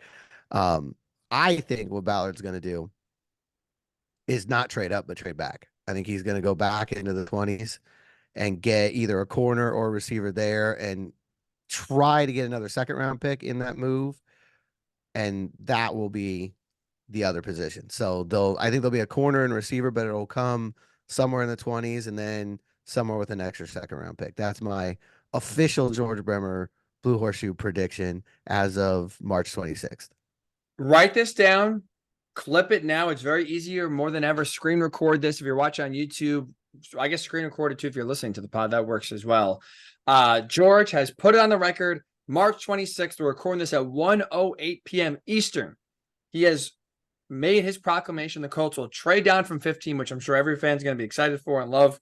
I think what Ballard's going to do is not trade up, but trade back. I think he's going to go back into the 20s and get either a corner or a receiver there and try to get another second-round pick in that move, and that will be the other position. So I think there'll be a corner and receiver, but it'll come somewhere in the 20s and then somewhere with an extra second-round pick. That's my official George Bremer Blue Horseshoe prediction as of March 26th. Write this down, clip it now. It's very easier, more than ever. Screen record this if you're watching on YouTube. I guess screen record it too if you're listening to the pod. That works as well. George has put it on the record. March 26th, we're recording this at 1:08 p.m. Eastern. He has made his proclamation. The Colts will trade down from 15, which I'm sure every fan's going to be excited for and love.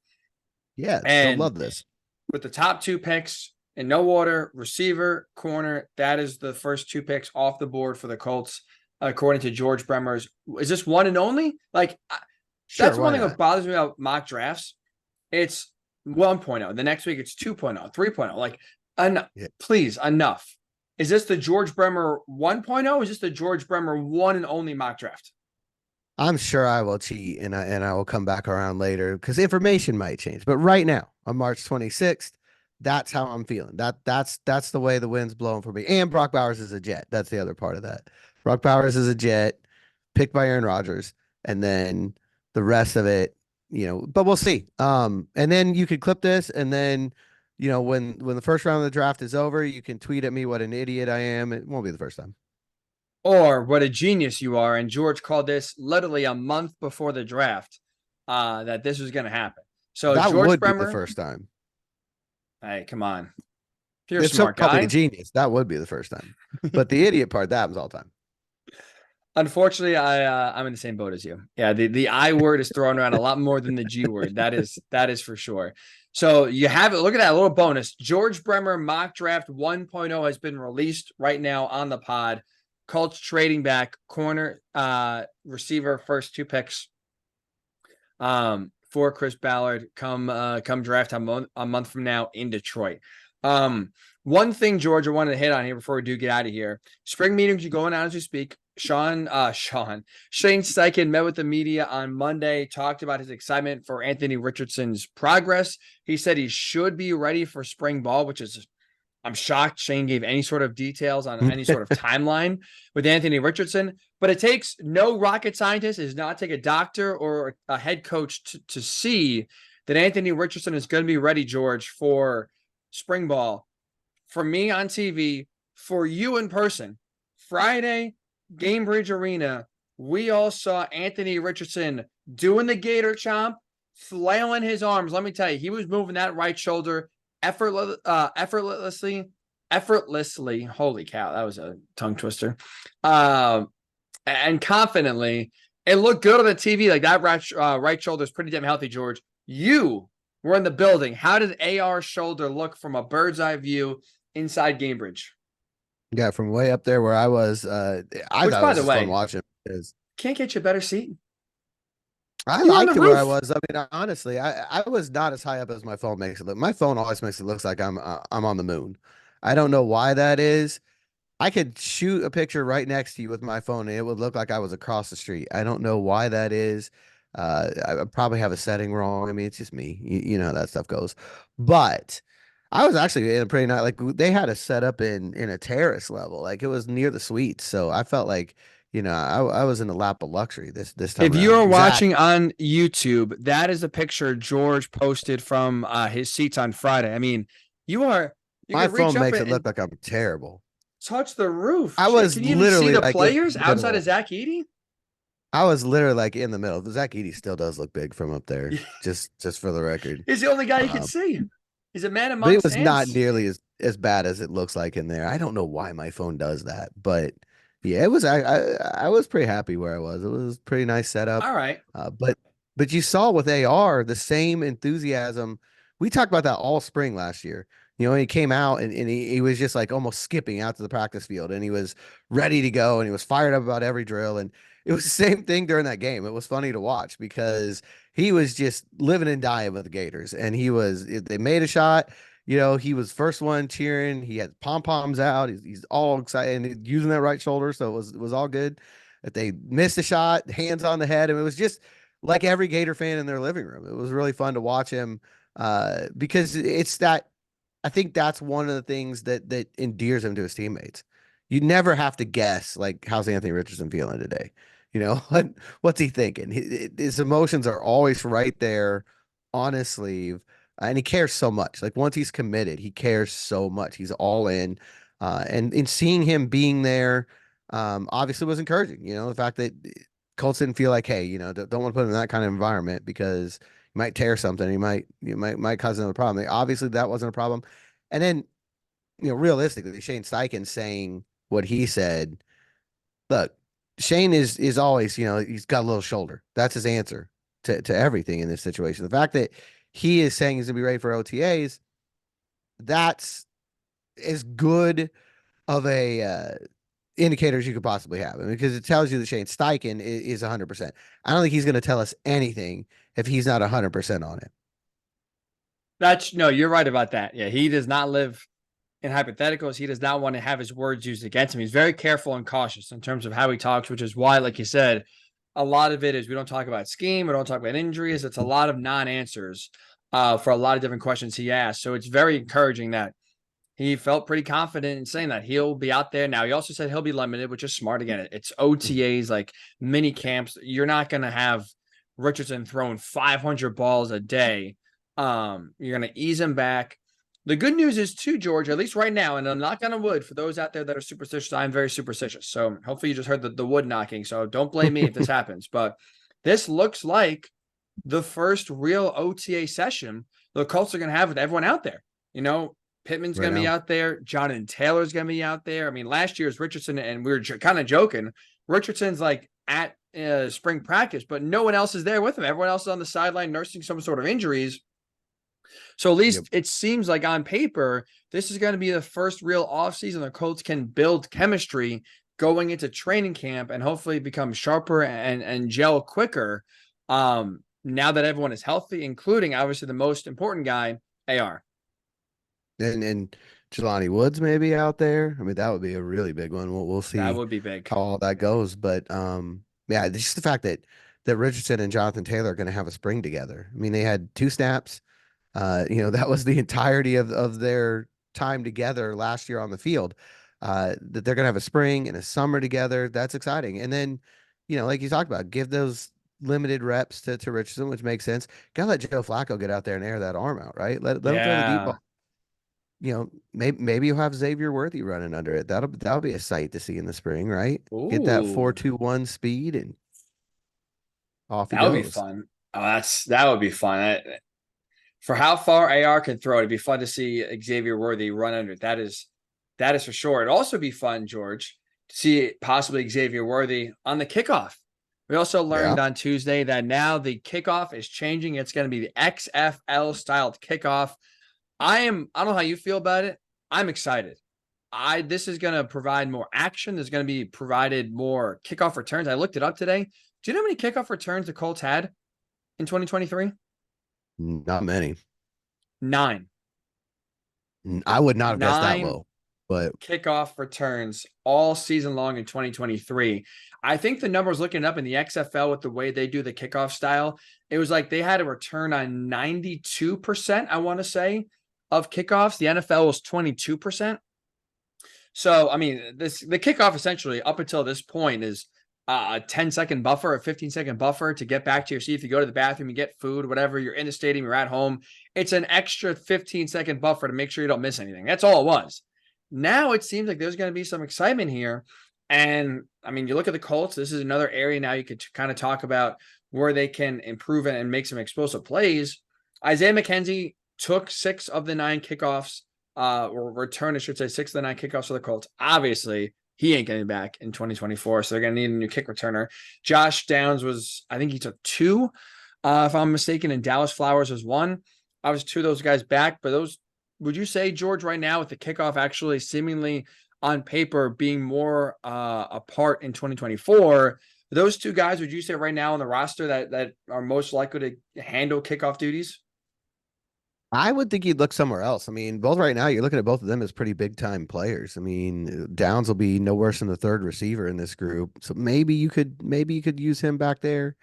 Yeah, and they'll love this. With the top 2 picks in no order, receiver, corner, that is the first 2 picks off the board for the Colts, according to George Bremer's. Is this one and only? Like, sure, that's one thing that bothers me about mock drafts. It's 1.0. The next week it's 2.0, 3.0. Like, please, enough. Is this the George Bremer 1.0? Is this the George Bremer one and only mock draft? I'm sure I will cheat and I will come back around later because information might change. But right now, on March 26th, that's how I'm feeling. That's the way the wind's blowing for me. And Brock Bowers is a Jet. That's the other part of that. Brock Bowers is a Jet, picked by Aaron Rodgers, and then the rest of it, but we'll see. And then you could clip this, and then, when the first round of the draft is over, you can tweet at me what an idiot I am. It won't be the first time. or what a genius you are. And George called this literally a month before the draft that this was going to happen. So That George would be the Bremer, first time. hey, come on. If you're a If someone smart called me a guy. genius, that would be the first time. But the idiot part, that happens all the time. Unfortunately, I'm in the same boat as you. Yeah, the I word is thrown around a lot more than the G word. That is for sure. So you have it. Look at that little bonus. George Bremer mock draft 1.0 has been released right now on the pod. Colts trading back corner, receiver, first 2 picks. For Chris Ballard come draft a month from now in Detroit. One thing, George, I wanted to hit on here before we do get out of here. Spring meetings are going on as we speak. Shane Steichen met with the media on Monday, talked about his excitement for Anthony Richardson's progress. He said he should be ready for spring ball, which is, I'm shocked Shane gave any sort of details on any sort of timeline with Anthony Richardson, but it takes no rocket scientist, it does not take a doctor or a head coach to see that Anthony Richardson is going to be ready, George, for spring ball. For me on TV, for you in person, Friday, Gamebridge Arena, we all saw Anthony Richardson doing the gator chomp, flailing his arms. Let me tell you, he was moving that right shoulder effortlessly. Holy cow, that was a tongue twister. And confidently. It looked good on the TV. Like that right shoulder is pretty damn healthy, George. You were in the building. How did AR's shoulder look from a bird's eye view inside Gamebridge? Yeah, from way up there where I was, I Which, thought it by was the just fun way, watching because can't get you a better seat. I You on the liked it where I roof. was. I mean, honestly, I was not as high up as my phone makes it look. My phone always makes it look like I'm on the moon. I don't know why that is. I could shoot a picture right next to you with my phone and it would look like I was across the street. I don't know why that is. I probably have a setting wrong. I mean, it's just me. You know how that stuff goes. But I was actually in a pretty nice, like they had a setup in a terrace level, like it was near the suites. So I felt like, I was in a lap of luxury this time If you around. are Exactly. watching on YouTube, that is a picture George posted from his seats on Friday. I mean, you My could reach phone up makes it and look like I'm terrible. touch the roof. I Shit, was can you even see literally the like in players the outside of middle. Zach Edey? I was literally like in the middle. Zach Edey still does look big from up there, just for the record. He's the only guy you can Um, see. He's a man but it amongst was not ants. nearly as bad as it looks like in there. I don't know why my phone does that, but yeah, it was. I was pretty happy where I was. It was a pretty nice setup. All right. But you saw with AR the same enthusiasm. We talked about that all spring last year. He came out and he was just like almost skipping out to the practice field and he was ready to go and he was fired up about every drill. And it was the same thing during that game. It was funny to watch because he was just living and dying with the Gators. And they made a shot. He was first one cheering. He had pom poms out. He's all excited and using that right shoulder. So it was all good. If they missed a shot, hands on the head. And it was just like every Gator fan in their living room. It was really fun to watch him because it's that. I think that's one of the things that endears him to his teammates. You never have to guess like how's Anthony Richardson feeling today. What's he thinking? His emotions are always right there on his sleeve, and he cares so much. Like once he's committed, he cares so much. He's all in, and in seeing him being there, obviously was encouraging. The fact that Colts didn't feel like, hey, don't want to put him in that kind of environment because he might tear something. He might cause another problem. Obviously, that wasn't a problem. And then, realistically, Shane Steichen saying what he said. Look, Shane is always, he's got a little shoulder. That's his answer to everything in this situation. The fact that he is saying he's gonna be ready for OTAs, that's as good of a indicators you could possibly have. Because it tells you that Shane Steichen is 100%. I don't think he's going to tell us anything if he's not 100% on it. No, you're right about that. Yeah, he does not live in hypotheticals. He does not want to have his words used against him. He's very careful and cautious in terms of how he talks, which is why, like you said, a lot of it is we don't talk about scheme, we don't talk about injuries. It's a lot of non-answers for a lot of different questions he asked. So it's very encouraging that he felt pretty confident in saying that he'll be out there. Now, he also said he'll be limited, which is smart. Again, it's OTAs, like mini camps. You're not going to have Richardson throwing 500 balls a day. You're going to ease him back. The good news is too, George, at least right now, and I'm knocking on wood for those out there that are superstitious. I'm very superstitious. So hopefully you just heard the wood knocking. So don't blame me if this happens. But this looks like the first real OTA session the Colts are going to have with everyone out there. You know, Pittman's right going to be now. out there. Jonathan Taylor's going to be out there. I mean, last year's Richardson, and we were kind of joking. Richardson's like at spring practice, but no one else is there with him. Everyone else is on the sideline nursing some sort of injuries. So at Yep. least it seems like on paper, this is going to be the first real offseason the Colts can build chemistry going into training camp and hopefully become sharper and gel quicker. Now that everyone is healthy, including obviously the most important guy, AR. And Jelani Woods may be out there. I mean, that would be a really big one. We'll That see would be big. how all that goes. But yeah, just the fact that Richardson and Jonathan Taylor are going to have a spring together. I mean, they had 2 snaps. That was the entirety of their time together last year on the field. That they're going to have a spring and a summer together. That's exciting. And then, like you talked about, give those limited reps to Richardson, which makes sense. Gotta let Joe Flacco get out there and air that arm out, right? Let him throw the deep Yeah. ball. Maybe you'll have Xavier Worthy running under it. That'll be a sight to see in the spring, right? Get that Ooh, 4.21 speed and off he that would be goes. fun. Oh, that would be fun. For how far AR can throw, it'd be fun to see Xavier Worthy run under. That is for sure. It'd also be fun, George, to see possibly Xavier Worthy on the kickoff. We also Yeah. learned on Tuesday that now the kickoff is changing. It's going to be the XFL styled kickoff. I don't know how you feel about it. I'm excited. This is going to provide more action. There's going to be provided more kickoff returns. I looked it up today. Do you know how many kickoff returns the Colts had in 2023? Not many. 9. I would not have guessed that 9 low, but kickoff returns all season long in 2023. I think the number was looking up in the XFL with the way they do the kickoff style. It was like they had a return on 92%, I want to say, of kickoffs. The NFL was 22%. So, I mean, the kickoff essentially up until this point is a 10-second buffer, a 15-second buffer to get back to your seat. If you go to the bathroom, you get food, whatever, you're in the stadium, you're at home. It's an extra 15-second buffer to make sure you don't miss anything. That's all it was. Now it seems like there's going to be some excitement here. And I mean, you look at the Colts, this is another area now you could kind of talk about where they can improve it and make some explosive plays. Isaiah McKenzie took 6 of the 9 kickoffs, or return, I should say, 6 of the 9 kickoffs for the Colts. Obviously, he ain't getting back in 2024, so they're going to need a new kick returner. Josh Downs I think he took 2, if I'm mistaken, and Dallas Flowers was 1. I was 2 of those guys back, but would you say, George, right now with the kickoff actually seemingly on paper being more a part in 2024, those 2 guys, would you say right now on the roster that are most likely to handle kickoff duties? I would think you'd look somewhere else. I mean, both right now, you're looking at both of them as pretty big time players. I mean, Downs will be no worse than the third receiver in this group, so maybe you could use him back there.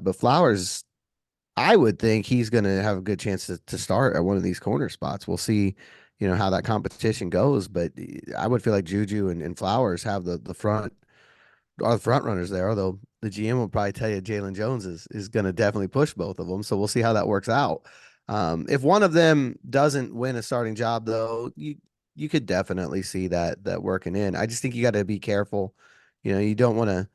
But Flowers, I would think he's going to have a good chance to start at one of these corner spots. We'll see, how that competition goes. But I would feel like Juju and Flowers have the front runners there. Although the GM will probably tell you Jalen Jones is going to definitely push both of them. So we'll see how that works out. If one of them doesn't win a starting job, though, you could definitely see that working in. I just think you got to be careful. You don't want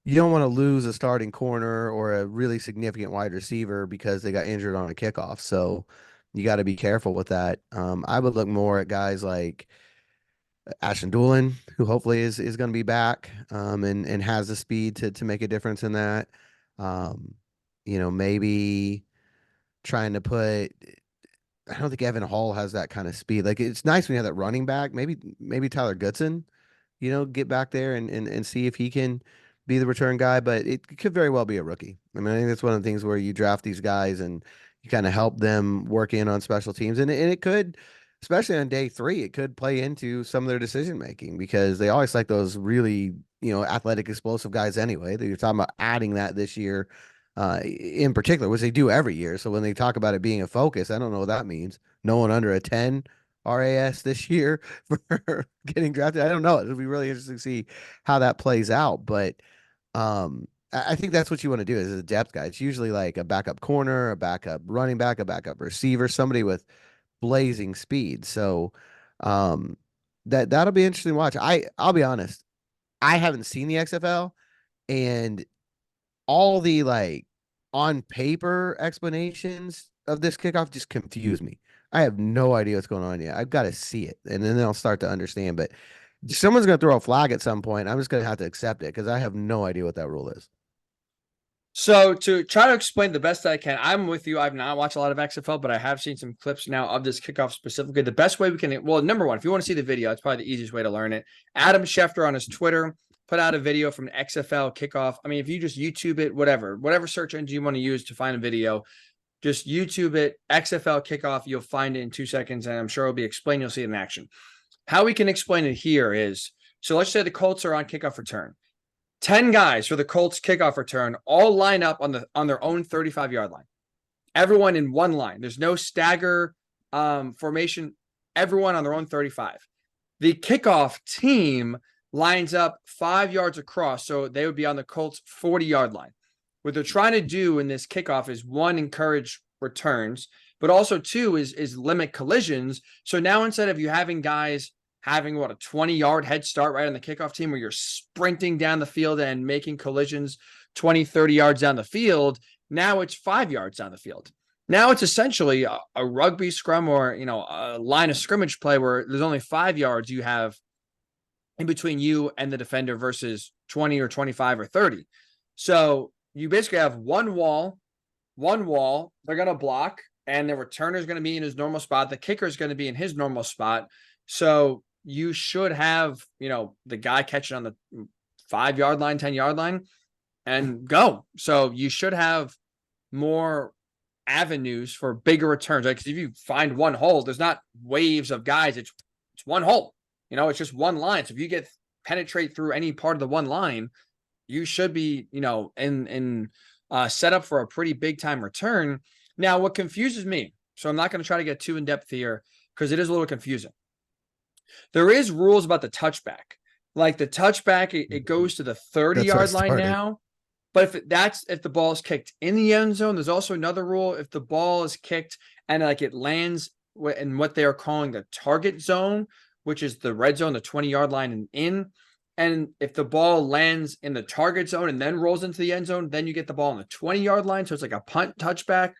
to lose a starting corner or a really significant wide receiver because they got injured on a kickoff. So you got to be careful with that. I would look more at guys like Ashton Doolin, who hopefully is going to be back, and has the speed to make a difference in that. Maybe trying to put. I don't think Evan Hall has that kind of speed. Like, it's nice when you have that running back. Maybe Tyler Goodson, get back there and see if he can be the return guy. But it could very well be a rookie. I mean, I think that's one of the things where you draft these guys and you kind of help them work in on special teams, and it could, especially on day 3, it could play into some of their decision making because they always like those really athletic, explosive guys anyway. That you're talking about adding that this year. In particular, which they do every year. So when they talk about it being a focus, I don't know what that means. No one under a 10 RAS this year for getting drafted. I don't know. It'll be really interesting to see how that plays out. But I think that's what you want to do as a depth guy. It's usually like a backup corner, a backup running back, a backup receiver, somebody with blazing speed. So that'll be interesting to watch. I'll be honest, I haven't seen the XFL, and all the like on paper explanations of this kickoff just confuse me. I have no idea what's going on yet. I've got to see it, and then I'll start to understand. But someone's going to throw a flag at some point. I'm just going to have to accept it because I have no idea what that rule is. So to try to explain the best I can, I'm with you. I've not watched a lot of XFL, but I have seen some clips now of this kickoff specifically. The best way we can, well, number one, if you want to see the video, it's probably the easiest way to learn it. Adam Schefter on his Twitter put out a video from the XFL kickoff. I mean, if you just YouTube it, whatever search engine you want to use to find a video, just YouTube it, XFL kickoff. You'll find it in 2 seconds, and I'm sure it'll be explained. You'll see it in action. How we can explain it here is, so let's say the Colts are on kickoff return. 10 guys for the Colts kickoff return all line up on their own 35-yard line. Everyone in one line. There's no stagger formation. Everyone on their own 35. The kickoff team lines up 5 yards across, so they would be on the Colts 40-yard line. What they're trying to do in this kickoff is, one, encourage returns, but also two is limit collisions. So now instead of you having guys having a 20-yard head start right on the kickoff team where you're sprinting down the field and making collisions 20, 30 yards down the field, now it's 5 yards down the field. Now it's essentially a rugby scrum or, a line of scrimmage play where there's only 5 yards you have in between you and the defender versus 20 or 25 or 30. So you basically have one wall, they're going to block, and the returner is going to be in his normal spot. The kicker is going to be in his normal spot. So you should have, the guy catching on the 5-yard line, 10-yard line and go. So you should have more avenues for bigger returns. Like, 'cause if you find one hole, there's not waves of guys. It's one hole, it's just one line. So if you penetrate through any part of the one line, you should be, in set up for a pretty big time return. Now, what confuses me, so I'm not going to try to get too in depth here because it is a little confusing. There is rules about the touchback. Like the touchback, it goes to the 30-yard line now. But if the ball is kicked in the end zone, there's also another rule. If the ball is kicked and it lands in what they are calling the target zone, which is the red zone, the 20-yard line and in. And if the ball lands in the target zone and then rolls into the end zone, then you get the ball on the 20-yard line. So it's like a punt touchback.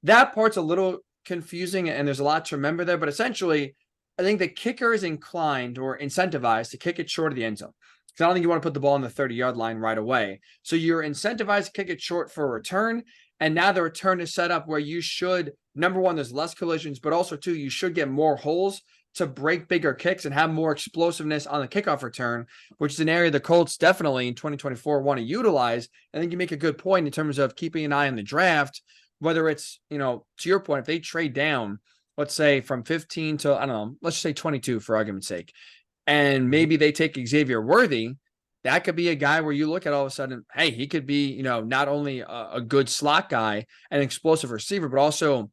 That part's a little confusing and there's a lot to remember there. But essentially, I think the kicker is inclined or incentivized to kick it short of the end zone. Because I don't think you want to put the ball on the 30-yard line right away. So you're incentivized to kick it short for a return. And now the return is set up where you should, number one, there's less collisions, but also two, you should get more holes to break bigger kicks and have more explosiveness on the kickoff return, which is an area the Colts definitely in 2024 want to utilize. I think you make a good point in terms of keeping an eye on the draft, whether it's, to your point, if they trade down, let's say from 15 to, I don't know, let's just say 22 for argument's sake, and maybe they take Xavier Worthy, that could be a guy where you look at all of a sudden, hey, he could be, not only a good slot guy, an explosive receiver, but also,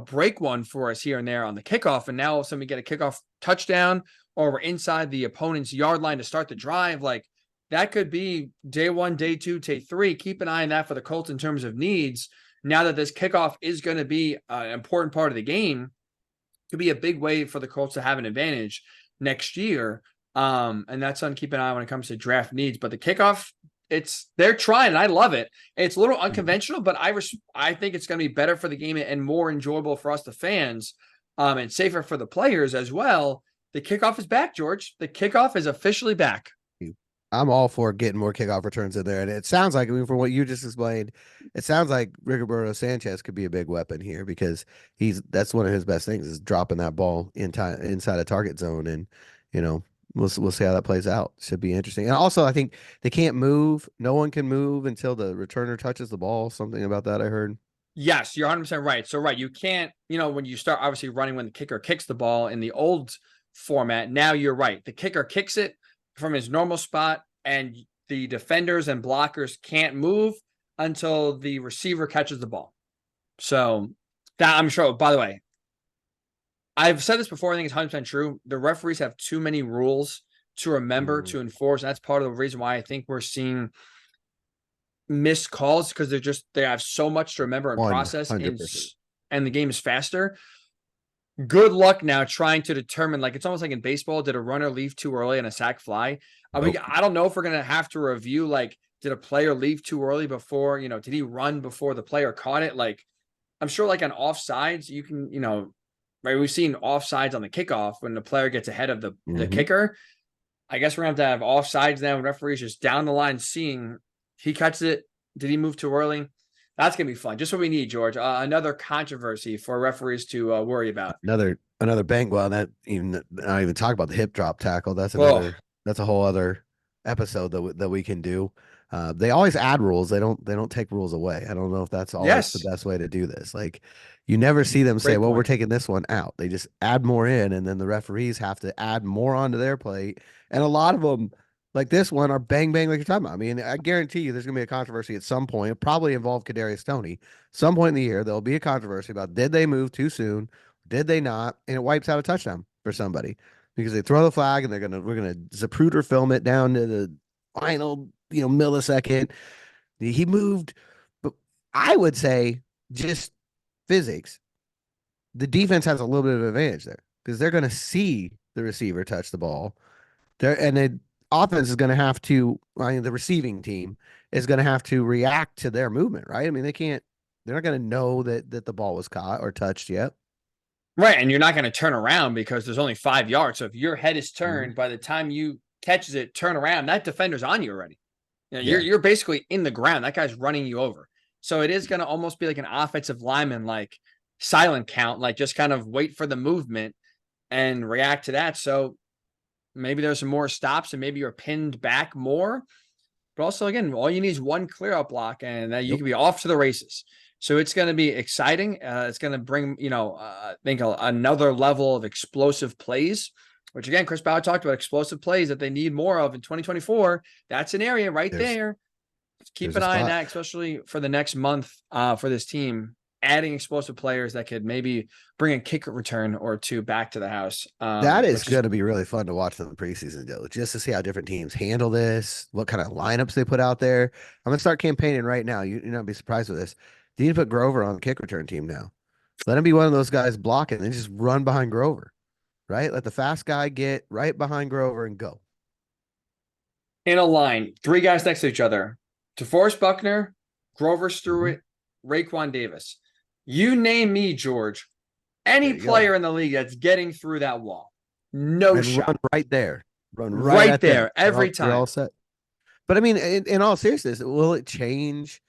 break one for us here and there on the kickoff. And now all of a sudden we get a kickoff touchdown or we're inside the opponent's yard line to start the drive. Like that could be day one, day two, day three. Keep an eye on that for the Colts in terms of needs. Now that this kickoff is going to be an important part of the game, could be a big way for the Colts to have an advantage next year. And that's something to keep an eye on when it comes to draft needs. But the kickoff, they're trying, and I love it. It's a little unconventional, but I think it's going to be better for the game and more enjoyable for us, the fans, and safer for the players as well. The kickoff is back, George. The kickoff is officially back. I'm all for getting more kickoff returns in there. And it sounds like, from what you just explained, it sounds like Rigoberto Sanchez could be a big weapon here because that's one of his best things is dropping that ball inside a target zone. And, we'll see how that plays out. Should be interesting. And also, I think they can't move. No one can move until the returner touches the ball. Something about that I heard. Yes, you're 100% right. So, right, you can't, when you start obviously running when the kicker kicks the ball in the old format, now you're right. The kicker kicks it from his normal spot, and the defenders and blockers can't move until the receiver catches the ball. So, that I'm sure, by the way, I've said this before, I think it's 100% true. The referees have too many rules to remember, to enforce. And that's part of the reason why I think we're seeing missed calls because they have so much to remember and process, and the game is faster. good luck now trying to determine, like, it's almost like in baseball, did a runner leave too early and a sack fly? Nope. I don't know if we're going to have to review, like, did a player leave too early before, did he run before the player caught it? Like, I'm sure, like, on offsides, you can, right? We've seen offsides on the kickoff when the player gets ahead of the Mm-hmm. kicker. I guess we're going to have offsides now, and referees just down the line seeing he catches it. Did he move too early? That's going to be fun. Just what we need, George. Another controversy for referees to worry about. Another bank. Well, that even not even talk about the hip drop tackle. Oh, That's a whole other episode that we can do. They always add rules. They don't take rules away. I don't know if that's always the yes. best way to do this. Like, you never see them say, Great "Well, we're point. taking this one out." They just add more in, and then the referees have to add more onto their plate. And a lot of them, like this one, are bang bang like you're talking about. I mean, I guarantee you, there's gonna be a controversy at some point. It'll probably involve Kadarius Toney. Some point in the year, there'll be a controversy about did they move too soon, did they not, and it wipes out a touchdown for somebody because they throw the flag and we're gonna Zapruder film it down to the final millisecond. He moved, but I would say just physics. The defense has a little bit of advantage there because they're going to see the receiver touch the ball. The offense is going to have to. I mean, the receiving team is going to have to react to their movement, right? I mean, they can't. They're not going to know that the ball was caught or touched yet. Right. And you're not going to turn around because there's only 5 yards. So if your head is Mm-hmm. turned by the time you catches it, turn around, that defender's on you already. Yeah. You're basically in the ground. That guy's running you over. So it is going to almost be like an offensive lineman, like silent count, like just kind of wait for the movement and react to that. So maybe there's some more stops and maybe you're pinned back more. But also, again, all you need is one clear up block and you Yep. can be off to the races. So it's going to be exciting. It's going to bring, I think another level of explosive plays, which again, Chris Ballard talked about explosive plays that they need more of in 2024. That's an area right There's there. Keep there's an a eye on spot. that, especially for the next month for this team, adding explosive players that could maybe bring a kick return or two back to the house. That is Which is going to be really fun to watch in the preseason, though, just to see how different teams handle this, what kind of lineups they put out there. I'm going to start campaigning right now. You're not be surprised with this. You need to put Grover on the kick return team now. Let him be one of those guys blocking and just run behind Grover, right? Let the fast guy get right behind Grover and go. in a line, three guys next to each other. DeForest Buckner, Grover Stewart, Raekwon Davis. You name me, George, any There you go. player in the league that's getting through that wall. No And run shot. right there. Run right Right at them. there every You're all time. set. But I mean, in all seriousness, will it change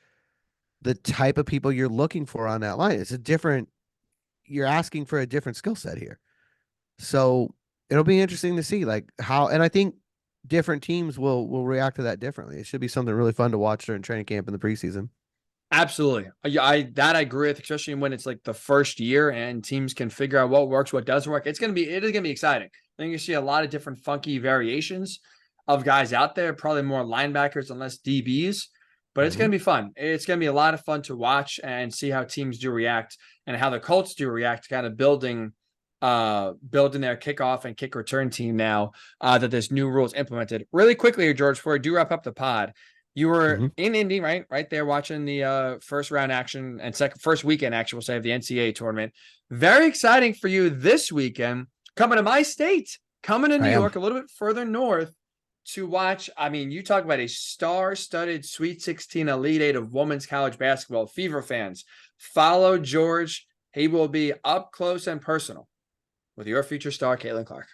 the type of people you're looking for on that line? It's a different, you're asking for a different skill set here. So it'll be interesting to see like how, and I think different teams will react to that differently. It should be something really fun to watch during training camp in the preseason. Absolutely. I agree with, especially when it's like the first year and teams can figure out what works, what doesn't work. It is gonna be exciting. I think you see a lot of different funky variations of guys out there, probably more linebackers and less DBs, but it's Mm-hmm. gonna be fun. It's gonna be a lot of fun to watch and see how teams do react and how the Colts do react, kind of building their kickoff and kick return team now that there's new rules implemented. Really quickly here, George, before I do wrap up the pod. You were Mm-hmm. in Indy, right? Right there watching the first round action and first weekend action, we'll say, of the NCAA tournament. Very exciting for you this weekend. Coming to my state, coming to New I am. York, a little bit further north to watch. I mean, you talk about a star-studded Sweet 16 Elite Eight of women's college basketball. Fever fans, follow George. He will be up close and personal with your future star, Caitlin Clark.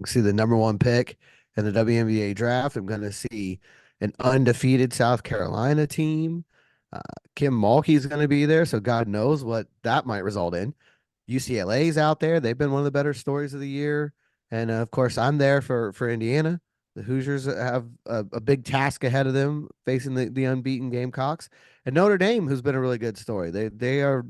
See the number one pick in the WNBA draft. I'm going to see an undefeated South Carolina team. Uh, Kim Mulkey's going to be there, so God knows what that might result in. UCLA's out there. They've been one of the better stories of the year. And of course, I'm there for Indiana. The Hoosiers have a big task ahead of them facing the unbeaten Gamecocks. And Notre Dame, who's been a really good story. They are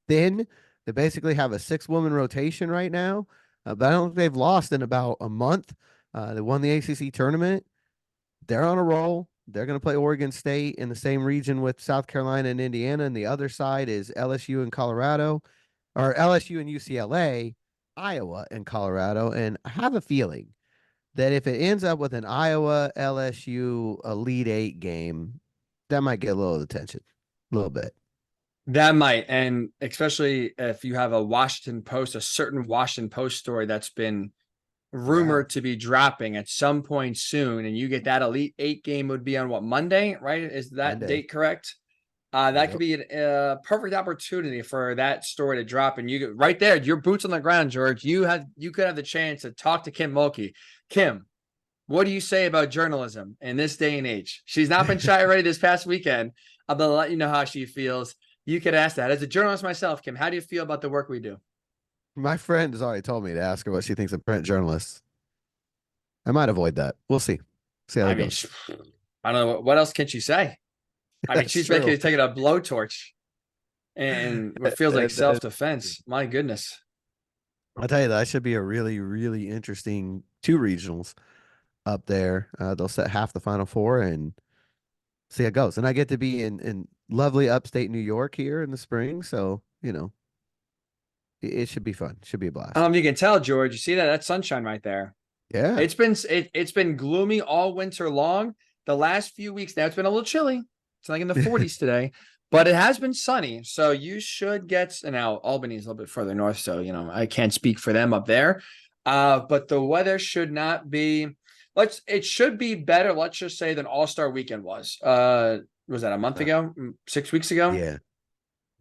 thin. They basically have a 6-woman rotation right now. But I don't think they've lost in about a month. They won the ACC tournament. They're on a roll. They're going to play Oregon State in the same region with South Carolina and Indiana. And the other side is LSU and Colorado, or LSU and UCLA, Iowa and Colorado. And I have a feeling that if it ends up with an Iowa LSU Elite Eight game, that might get a little attention, a little bit. That might, and especially if you have a certain Washington Post story that's been rumored to be dropping at some point soon, and you get that Elite Eight game would be on what, Monday, right? Is that Monday. date correct? That could Yep. be a perfect opportunity for that story to drop, and you get right there, your boots on the ground, George. You could have the chance to talk to Kim Mulkey. Kim, what do you say about journalism in this day and age? She's not been shy already this past weekend. I'm gonna let you know how she feels. You could ask that. As a journalist myself, Kim, how do you feel about the work we do? My friend has already told me to ask her what she thinks of print journalists. I might avoid that. We'll see. See how I it mean, goes. I don't know what else can she say. I mean, That's she's true. basically taking a blowtorch and what feels like And self-defense. My goodness. I'll tell you that should be a really, really interesting two regionals up there. They'll set half the Final Four and see how it goes. And I get to be in lovely upstate New York here in the spring, so it should be fun. Should be a blast. You can tell, George. You see that? That's sunshine right there. Yeah. It's been gloomy all winter long. The last few weeks now, it's been a little chilly. It's like in the 40s today, but it has been sunny. So you should get, and now Albany is a little bit further north, so I can't speak for them up there. But the weather should not be it should be better, let's just say, than All-Star Weekend was. Was that a month ago? 6 weeks ago? Yeah.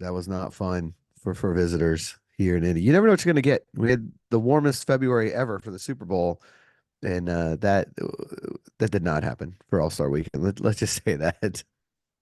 That was not fun for visitors here in Indy. You never know what you're gonna get. We had the warmest February ever for the Super Bowl, and that did not happen for All-Star Weekend. Let's just say that.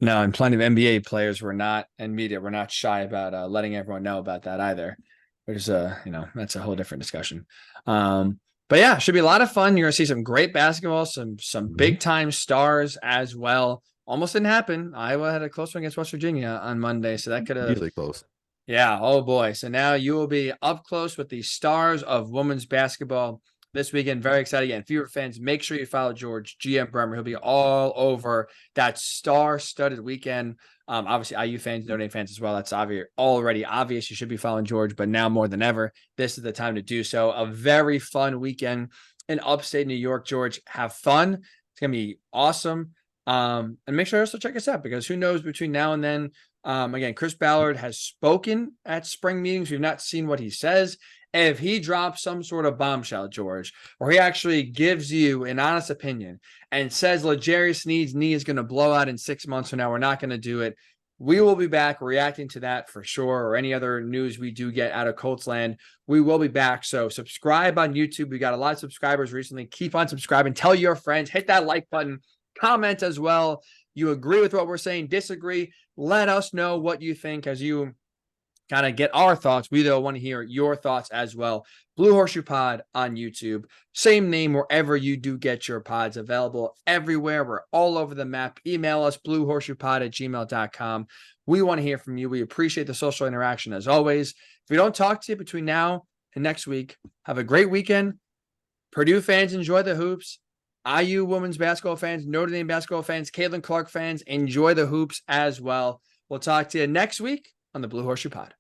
No, and plenty of NBA players were not, and media were not shy about letting everyone know about that either, which is that's a whole different discussion. But yeah, should be a lot of fun. You're gonna see some great basketball, some big time stars as well. Almost didn't happen. Iowa had a close one against West Virginia on Monday, so that could have Really close. Yeah. Oh boy. So now you will be up close with the stars of women's basketball this weekend. Very excited. Again, Fever fans, make sure you follow George GM Bremer. He'll be all over that star-studded weekend. Obviously, IU fans, Notre Dame fans as well. That's already obvious. You should be following George, but now more than ever, this is the time to do so. A very fun weekend in upstate New York, George. Have fun. It's gonna be awesome. And make sure to also check us out, because who knows between now and then. Again, Chris Ballard has spoken at spring meetings. We've not seen what he says. If he drops some sort of bombshell, George, or he actually gives you an honest opinion and says L'Jarius Sneed's knee is going to blow out in 6 months from now, we're not going to do it. We will be back reacting to that for sure, or any other news we do get out of Colts land. We will be back. So subscribe on YouTube. We got a lot of subscribers recently. Keep on subscribing. Tell your friends. Hit that like button. Comment as well. You agree with what we're saying, disagree, let us know what you think as you kind of get our thoughts. We though want to hear your thoughts as well. Blue Horseshoe Pod on YouTube. Same name wherever you do get your pods, available everywhere. We're all over the map. Email us, bluehorseshoepod@gmail.com. We want to hear from you. We appreciate the social interaction as always. If we don't talk to you between now and next week, have a great weekend. Purdue fans, enjoy the hoops. IU women's basketball fans, Notre Dame basketball fans, Caitlin Clark fans, enjoy the hoops as well. We'll talk to you next week on the Blue Horseshoe Pod.